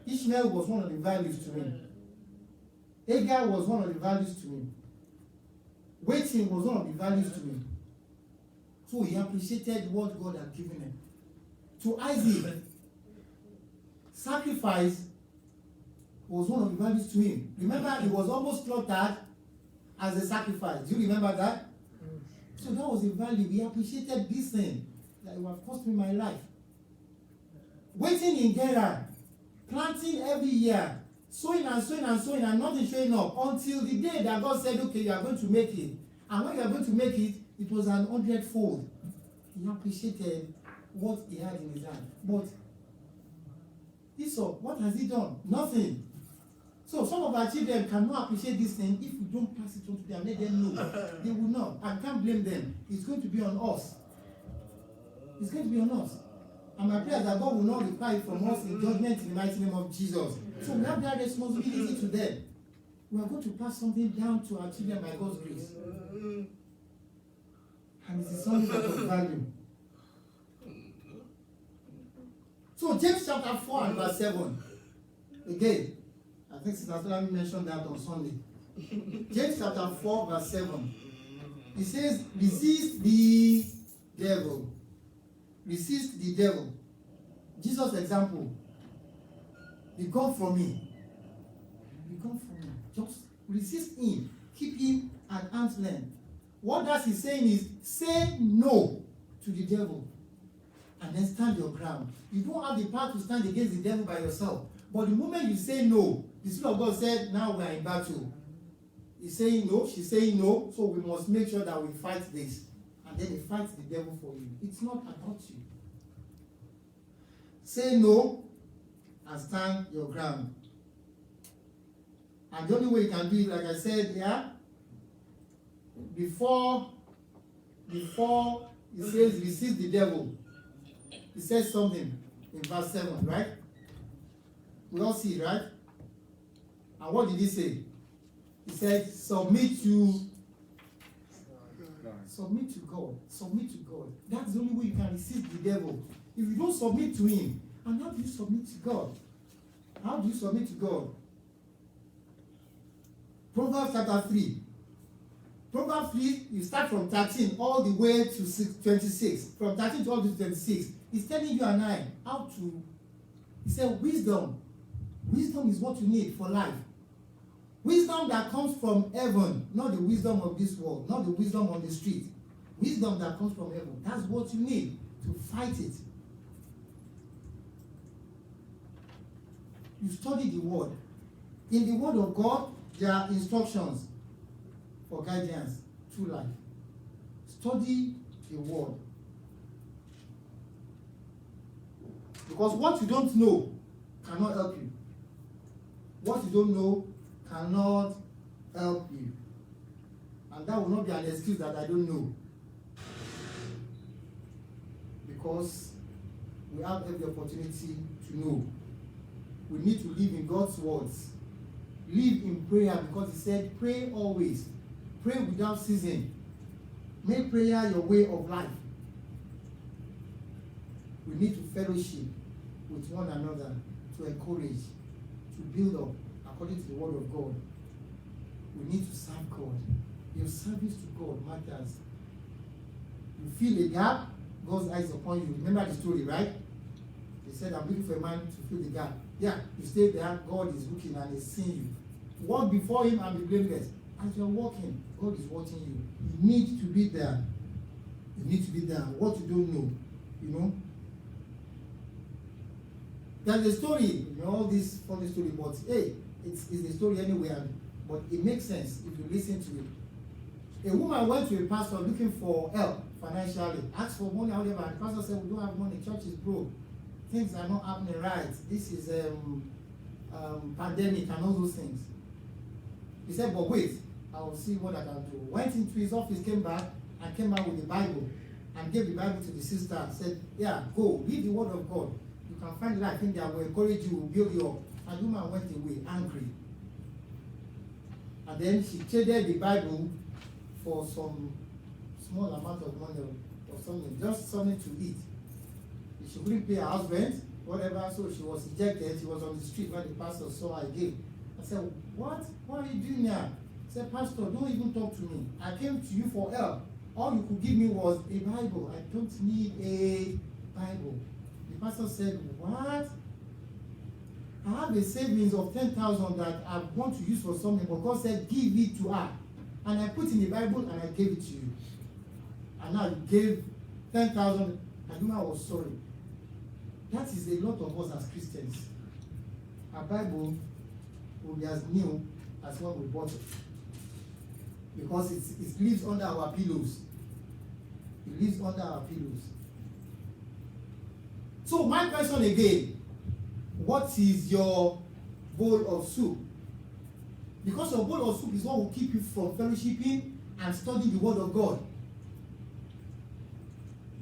Ishmael was one of the values to him. Hagar was one of the values to him. Waiting was one of the values to him. So he appreciated what God had given him. To Isaac, sacrifice was one of the values to him. Remember, he was almost slaughtered as a sacrifice. Do you remember that? So that was a value. He appreciated this thing that it would have cost me my life. Waiting in Gerar, planting every year, sowing and sowing and sowing and nothing showing up until the day that God said, okay, you are going to make it. And when you are going to make it, it was 100-fold. He appreciated what he had in his hand. But Esau, what has he done? Nothing. So some of our children cannot appreciate this thing if we don't pass it on to them, let them know. They will not. I can't blame them. It's going to be on us. It's going to be on us. And my prayer is that God will not require it from us in judgment in the mighty name of Jesus. So we have that responsibility to them. We are going to pass something down to our children by God's grace. And it is something that of value. So James chapter 4 and verse 7. Again, I think Sister Solami mentioned that on Sunday. James chapter 4 verse 7. It says, resist the devil. Resist the devil. Jesus' example. Become from me. Become from me. Just resist him. Keep him at arm's length. What that is saying is, say no to the devil. And then stand your ground. You don't have the power to stand against the devil by yourself. But the moment you say no, the Spirit of God said, now we are in battle. He's saying no, she's saying no, so we must make sure that we fight this. And then he fights the devil for you. It's not about you. Say no and stand your ground. And the only way you can do it, like I said, before he says resist the devil, he says something in verse 7, right? We all see it, right? And what did he say? He said, submit to God. Submit to God. That's the only way you can resist the devil. If you don't submit to him, and how do you submit to God? How do you submit to God? Proverbs chapter 3. Proverbs 3, you start from 13 all the way to 26. From 13 to all the way to 26. He's telling you and I how to, he said, wisdom. Wisdom is what you need for life. Wisdom that comes from heaven, not the wisdom of this world, not the wisdom on the street. Wisdom that comes from heaven. That's what you need to fight it. You study the word. In the word of God, there are instructions for guidance through life. Study the word. Because what you don't know cannot help you. What you don't know cannot help you. And that will not be an excuse that I don't know. Because we have every opportunity to know. We need to live in God's words. Live in prayer, because he said, pray always. Pray without ceasing. Make prayer your way of life. We need to fellowship with one another, to encourage, to build up according to the word of God. We need to serve God. Your service to God matters. You feel a gap, God's eyes upon you. Remember the story, right? He said, I'm looking for a man to fill the gap. Yeah, you stay there, God is looking and is seeing you. Walk before him and be blameless. As you're walking, God is watching you. You need to be there. You need to be there. What you don't know, you know. There's a story, you know, all this funny story, but hey, it's a story anyway, but it makes sense if you listen to it. A woman went to a pastor looking for help financially, asked for money, however, and the pastor said, we don't have money, church is broke, things are not happening right, this is pandemic and all those things. He said, but wait, I will see what I can do. Went into his office, came back with the Bible, and gave the Bible to the sister, said, yeah, go, read the word of God. You can find life in there, will encourage you, will build you up. And the woman went away angry. And then she traded the Bible for some small amount of money or something, just something to eat. She couldn't pay her husband, whatever, so she was ejected. She was on the street when the pastor saw her again. I said, what? What are you doing now? I said, Pastor, don't even talk to me. I came to you for help. All you could give me was a Bible. I don't need a Bible. The pastor said, what? I have a savings of 10,000 that I want to use for something, but God said, give it to her. And I put in the Bible and I gave it to you. And now you gave 10,000, and the woman was sorry. That is a lot of us as Christians. Our Bible will be as new as when we bought it. Because it lives under our pillows. It lives under our pillows. So my question again, what is your bowl of soup? Because your bowl of soup is what will keep you from fellowshipping and studying the word of God.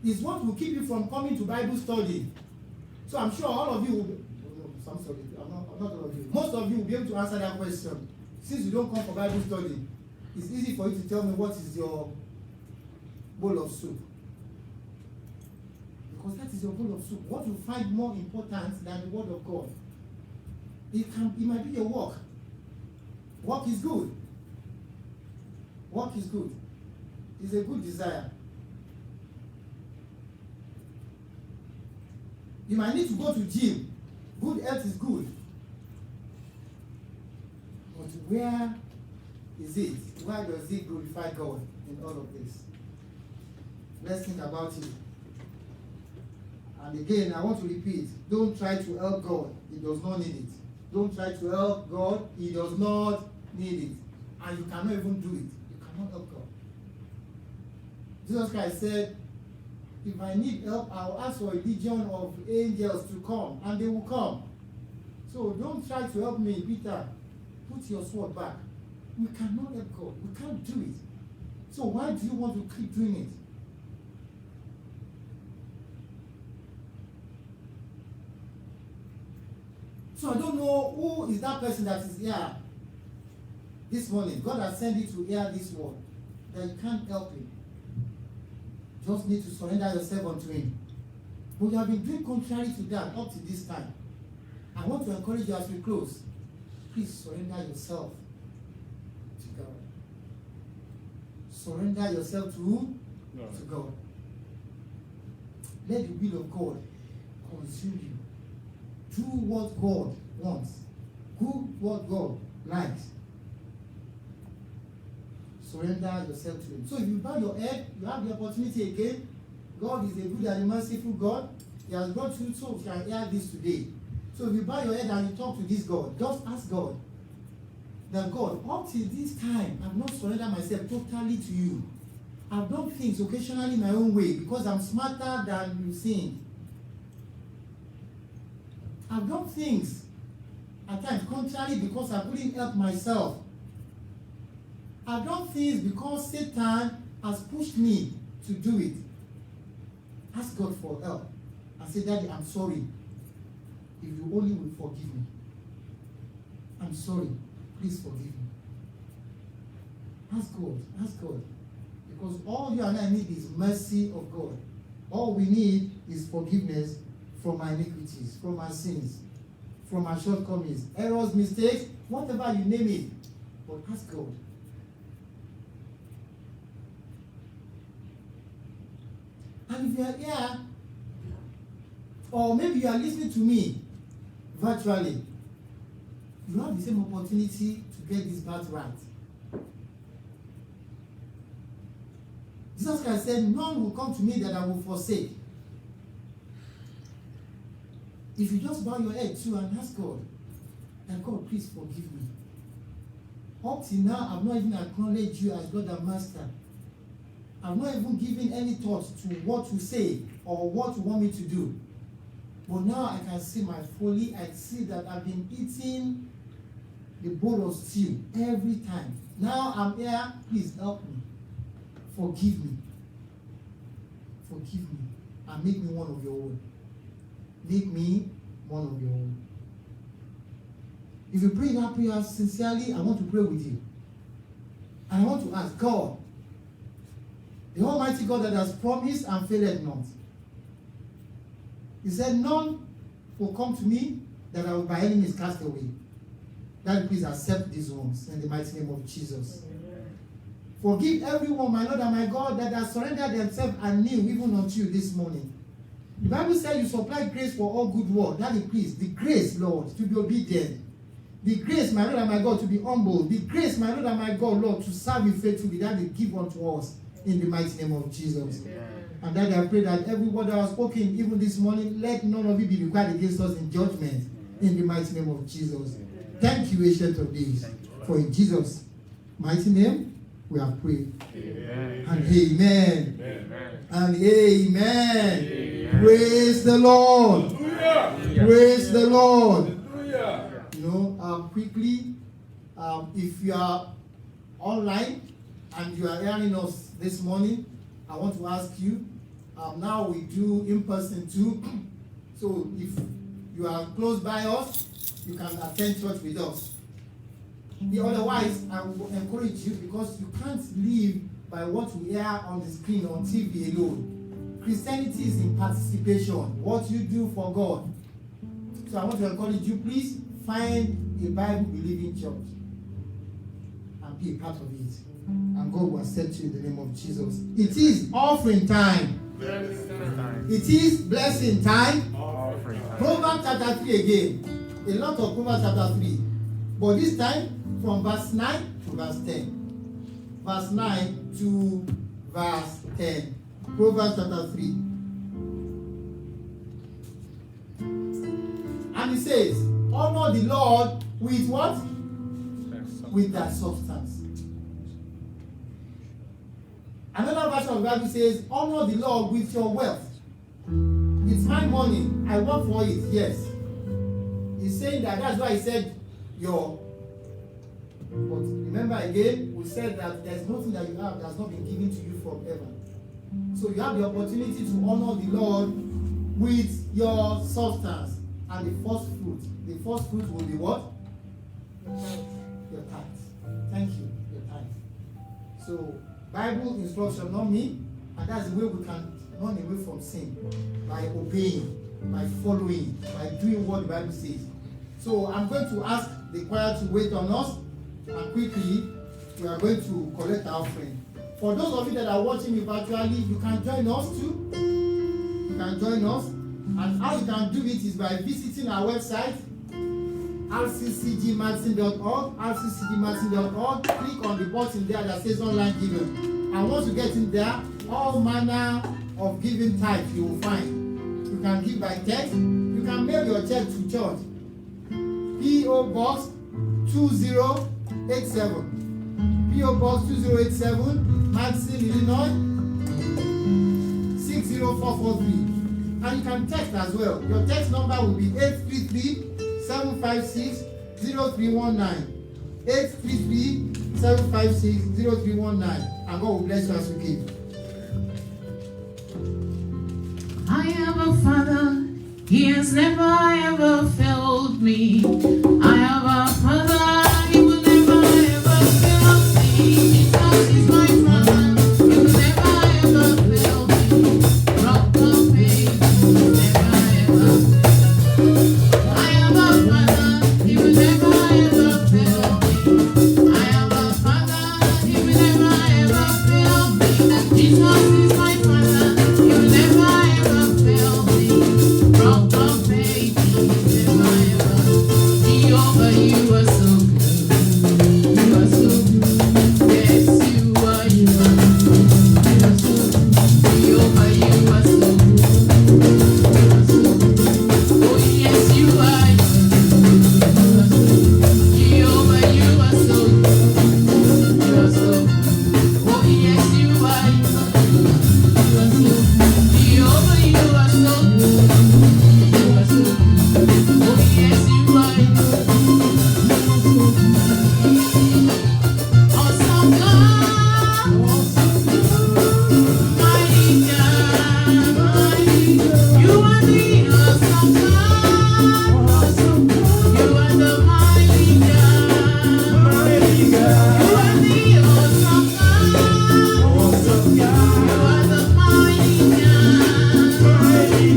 It's what will keep you from coming to Bible study. So I'm sure all of you will be, I'm sorry, not all of you. Most of you will be able to answer that question. Since you don't come for Bible study, it's easy for you to tell me what is your bowl of soup. Because that is your bowl of soup. What you find more important than the word of God? It might be your work. Work is good. Work is good. It's a good desire. You might need to go to gym. Good health is good. But where is it? Why does it glorify God in all of this? Let's think about it. And again, I want to repeat, don't try to help God. He does not need it. Don't try to help God. He does not need it. And you cannot even do it. You cannot help God. Jesus Christ said, if I need help, I'll ask for a legion of angels to come, and they will come. So don't try to help me, Peter. Put your sword back. We cannot help God. We can't do it. So why do you want to keep doing it? So I don't know who is that person that is here this morning. God has sent you to hear this word, that you can't help him. Just need to surrender yourself unto him. But you have been doing contrary to that up to this time. I want to encourage you as we close. Please surrender yourself. Surrender yourself to who? To God. Let the will of God consume you. Do what God wants. Do what God likes. Surrender yourself to Him. So if you bow your head, you have the opportunity again. God is a good and a merciful God. He has brought you so you can hear this today. So if you bow your head and you talk to this God, just ask God that God, up till this time, I've not surrendered myself totally to you. I've done things occasionally my own way because I'm smarter than you think. I've done things at times contrary because I couldn't help myself. I've done things because Satan has pushed me to do it. Ask God for help and say, Daddy, I'm sorry. If you only will forgive me. I'm sorry. Please forgive me. Ask God. Ask God. Because all you and I need is mercy of God. All we need is forgiveness from our iniquities, from our sins, from our shortcomings, errors, mistakes, whatever you name it. But ask God. And if you are here, or maybe you are listening to me virtually, you have the same opportunity to get this part right. Jesus Christ said, none will come to me that I will forsake. If you just bow your head too and ask God, and God, please forgive me. Up till now, I've not even acknowledged you as God and Master. I've not even given any thought to what to say or what you want me to do. But now I can see my folly. I see that I've been eating the bowl of stew every time. Now I'm here. Please help me. Forgive me. Forgive me. And make me one of your own. Make me one of your own. If you pray that prayer sincerely, I want to pray with you. And I want to ask God, the Almighty God that has promised and failed not. He said, none will come to me that I will by any means cast away. That please accept these ones in the mighty name of Jesus. Amen. Forgive everyone, my Lord and my God, that has surrendered themselves anew even unto you this morning. The Bible says you supply grace for all good work. That is, please, the grace, Lord, to be obedient. The grace, my Lord and my God, to be humble. The grace, my Lord and my God, Lord, to serve you faithfully. That is give unto us in the mighty name of Jesus. Amen. And that I pray that every word that was spoken even this morning, let none of it be required against us in judgment in the mighty name of Jesus. Amen. Thank you, Ancient of Days, for in Jesus' mighty name we have prayed. Amen. And amen. Amen. And amen. Amen. Praise the Lord. Hallelujah. Praise the Lord. Hallelujah. You know, quickly, if you are online and you are hearing us this morning, I want to ask you, now we do in person too. So if you are close by us, you can attend church with us. Otherwise, I will encourage you, because you can't live by what we hear on the screen on TV alone. Christianity is in participation, what you do for God. So I want to encourage you, please find a Bible-believing church and be a part of it. And God will accept you in the name of Jesus. It is offering time. It is blessing time. Proverbs chapter 3 again. A lot of Proverbs chapter 3. But this time, from verse 9 to verse 10. Verse 9 to verse 10. Proverbs chapter 3. And it says, honor the Lord with what? With thy substance. Another version of the Bible says, honor the Lord with your wealth. It's my money. I work for it. Yes. He's saying that. That's why he said your. But remember again, we said that there's nothing that you have that's not been given to you from heaven. So you have the opportunity to honor the Lord with your substance. And the first fruit. The first fruit will be what? Your tithe. Thank you. Your tithe. So Bible instruction, not me, and that's the way we can run away from sin, by obeying, by following, by doing what the Bible says. So I'm going to ask the choir to wait on us, and quickly we are going to collect our offering. For those of you that are watching me virtually, you can join us too. You can join us. And how you can do it is by visiting our website, rccgmartin.org, rccgmartin.org. Click on the button there that says online giving. And once you get in there, all manner of giving types you will find. You can give by text. You can mail your check to church. P.O. Box 2087. P.O. Box 2087, Madison, Illinois 60443. And you can text as well. Your text number will be 833-756-0319. 833-756-0319. And God will bless you as you give. I have a Father, He has never ever failed me. I have a Father, He will never ever fail me. Jesus is my Father, He will never ever fail me. Rock of faith, He will never ever fail. I have a Father, He will never ever fail me. I have a Father, He will never ever fail me. Jesus is my Father, He will never ever fail me. Rock of faith, He will never ever. Jehovah, you are so good. You are so good. Yes, you are. You are good. You are so good. Jehovah, you are so good. You are so good. Oh yes, you are. You are so good. Jehovah, you are so good. You are so good. Oh yes, you are. You are so good. Jehovah, you are so good. You are so good. Oh yes, you are. Awesome God, mighty God, you are the awesome God. You are the mighty God. You are the awesome God. You are the mighty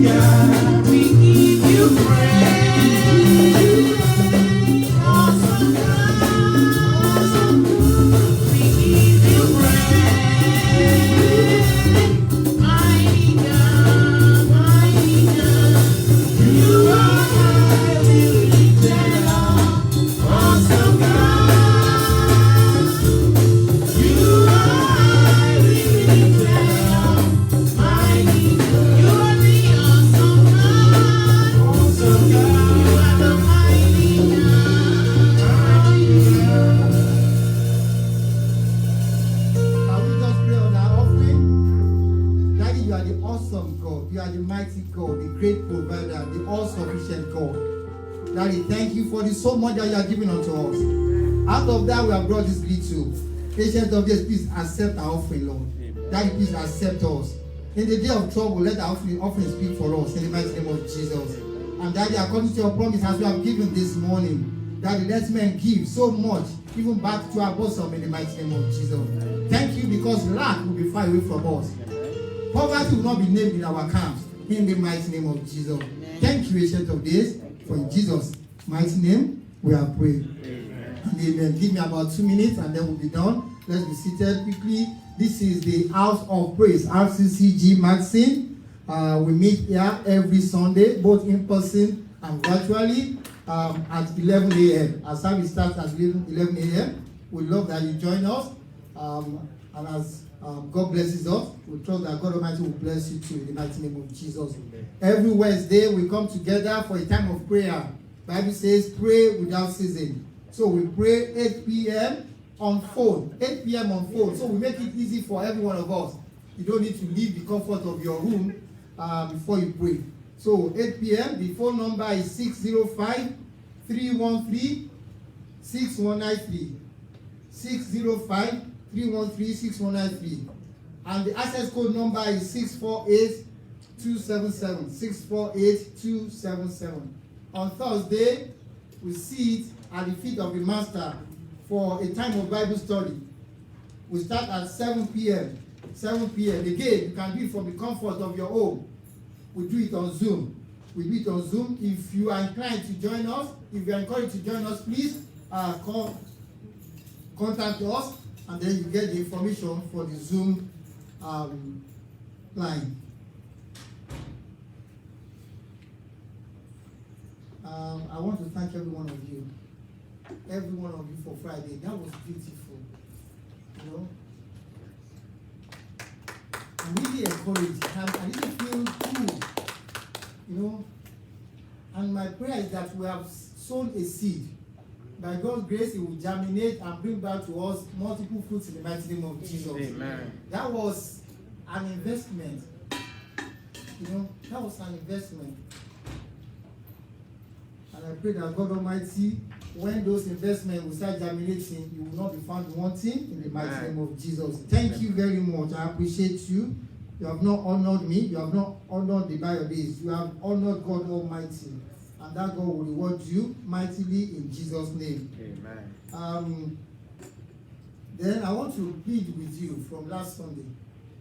God. We give you praise. Awesome God. We give you praise. Mighty God, mighty God. You are highly lifted up. Awesome God. You are highly lifted up. Mighty God. You are the awesome God. Awesome God. You are the mighty God. Can we just pray on our offering? Daddy, you are the awesome God. You are the mighty God, the great provider, the all-sufficient God. Daddy, thank you for the so much that you are giving unto us. Out of that, we have brought this little. Patient of this, please accept our offering, Lord. Daddy, please accept us. In the day of trouble, let our offering speak for us in the mighty name of Jesus. And Daddy, according to your promise, as we have given this morning, Daddy, let men give so much, even back to our bosom in the mighty name of Jesus. Thank you because lack will be far away from us. Poverty will not be named in our camps in the mighty name of Jesus. Thank you, Ancient of Days, for in Jesus' mighty name we are praying. Amen. Give me about 2 minutes and then we'll be done. Let's be seated quickly. This is the House of Praise, RCCG Madison. We meet here every Sunday, both in person and virtually, at 11 a.m. Our service starts at 11 a.m. We love that you join us. And as God blesses us, we trust that God Almighty will bless you too in the mighty name of Jesus. Every Wednesday, we come together for a time of prayer. The Bible says, pray without ceasing. So we pray 8 p.m. on phone. 8 p.m. on phone. So we make it easy for every one of us. You don't need to leave the comfort of your room before you pray. So 8 p.m. the phone number is 605-313-6193. 605-313-6193. And the access code number is 648-277. 648-277. On Thursday, we sit at the feet of the Master for a time of Bible study. We start at 7 p.m. 7 p.m. Again, you can do it from the comfort of your home. We do it on Zoom. We do it on Zoom. If you are inclined to join us, if you are encouraged to join us, please contact us and then you get the information for the Zoom line. I want to thank every one of you for Friday. That was beautiful. You know, I'm really encouraged. I really feel cool. You know, and my prayer is that we have sown a seed. By God's grace, it will germinate and bring back to us multiple fruits in the mighty name of Jesus. Amen. That was an investment. You know, that was an investment. And I pray that God Almighty, when those investments will start germinating, you will not be found wanting in the mighty name of Jesus. Thank you very much. I appreciate you. You have not honored me. You have not honored the Bible days. You have honored God Almighty. And that God will reward you mightily in Jesus' name. Amen. Then I want to plead with you from last Sunday.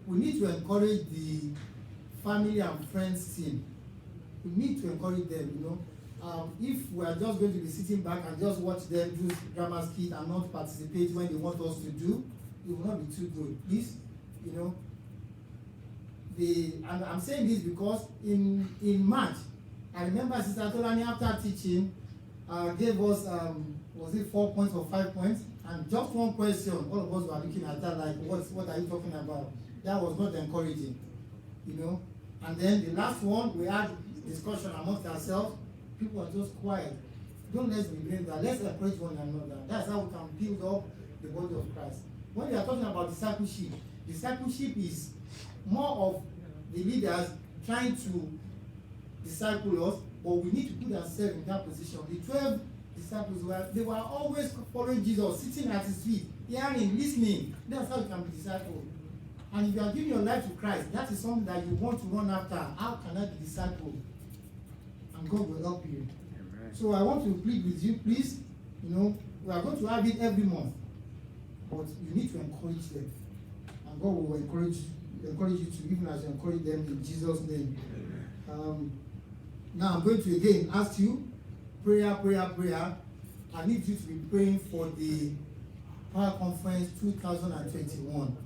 We need to encourage the family and friends team. We need to encourage them, you know. If we are just going to be sitting back and just watch them do drama skit and not participate when they want us to do, it will not be too good. Please, you know. And I'm saying this because in March, I remember Sister Tolani, after teaching, gave us, was it 4 points or 5 points? And just one question, all of us were looking at that like, what are you talking about? That was not encouraging, you know. And then the last one, we had discussion amongst ourselves. People are just quiet. Don't let's blame that. Let's encourage one another. That's how we can build up the body of Christ. When we are talking about discipleship is more of the leaders trying to disciple us, but we need to put ourselves in that position. The 12 disciples were always following Jesus, sitting at his feet, hearing, listening. That's how you can be discipled. And if you are giving your life to Christ, that is something that you want to run after. How can I be discipled? And God will help you. Amen. So I want to plead with you, please. You know, we are going to have it every month, but you need to encourage them, and God will encourage you to, even as you encourage them in Jesus' name. Now I'm going to again ask you, prayer. I need you to be praying for the Power Conference 2021.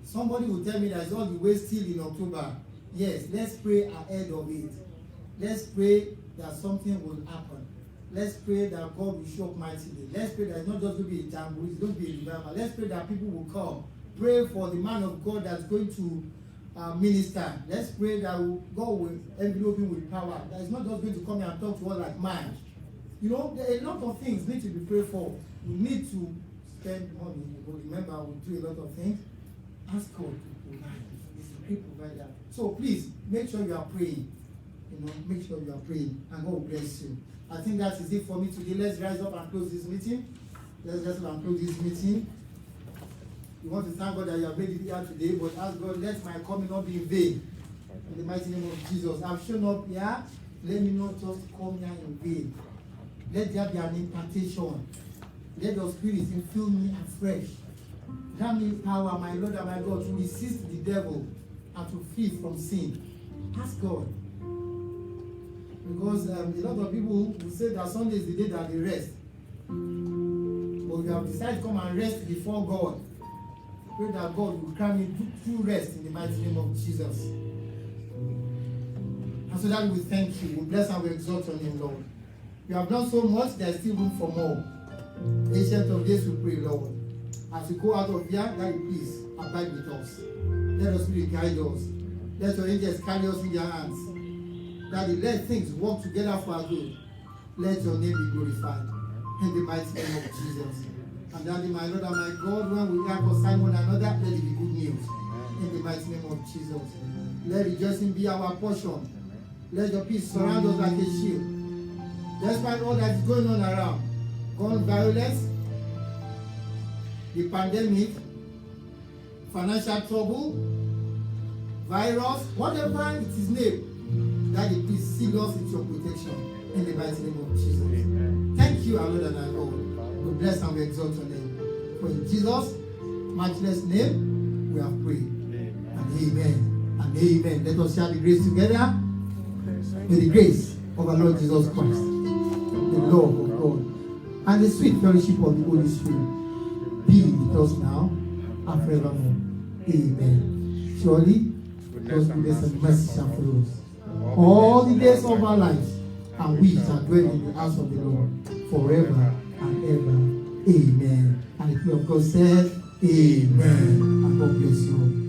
Somebody will tell me that it's all the way still in October. Yes, let's pray ahead of it. Let's pray that something will happen. Let's pray that God will show up mightily. Let's pray that it's not just going to be a jamboree, it's going to be a revival. Let's pray that people will come. Pray for the man of God that's going to minister. Let's pray that God will envelop him with power. That is not just going to come here and talk to us like man. You know, there are a lot of things need to be prayed for. We need to spend money. Remember, we do a lot of things. Ask God to provide. It's a great provider. So please, make sure you are praying. You know, make sure you are praying, and God will bless you. I think that is it for me today. Let's rise up and close this meeting. Let's rise up and close this meeting. We want to thank God that you have made it here today, but ask God, let my coming not be in vain. In the mighty name of Jesus. I've shown up here. Let me not just come here in vain. Let there be an impartation. Let your spirit infill me afresh. Grant me power, my Lord and my God, to resist the devil and to flee from sin. Ask God. Because a lot of people will say that Sunday is the day that they rest. But we have decided to come and rest before God. Pray that God will grant me true rest in the mighty name of Jesus. And so that we thank you. We bless and we exalt your name, Lord. You have done so much, there is still room for more. Ancient of days, we pray, Lord. As we go out of here, that you please abide with us. Let us really guide us. Let your angels carry us in their hands. That let things work together for our good. Let your name be glorified. In the mighty name of Jesus. And Daddy, my Lord and my God, when we hear concerning one another, let it be good news. In the mighty name of Jesus. Let rejoicing be our portion. Let your peace surround us like a shield. Despite all that is going on around, gun violence, the pandemic, financial trouble, virus, whatever it is named, Daddy, please seal us with your protection in the mighty name of Jesus. Amen. Thank you, our Lord and our God. We bless and we exalt your name. For in Jesus' matchless name, we have prayed. Amen. And amen. And amen. Let us share the grace together. May the grace of our Lord Jesus Christ, the love of God, and the sweet fellowship of the Holy Spirit be with us now and forevermore. Amen. Surely, God's goodness and mercy shall follow us all the days of our lives, and we shall dwell in the house of the Lord forever and ever. Amen. And the people of God said, Amen. And God bless you all.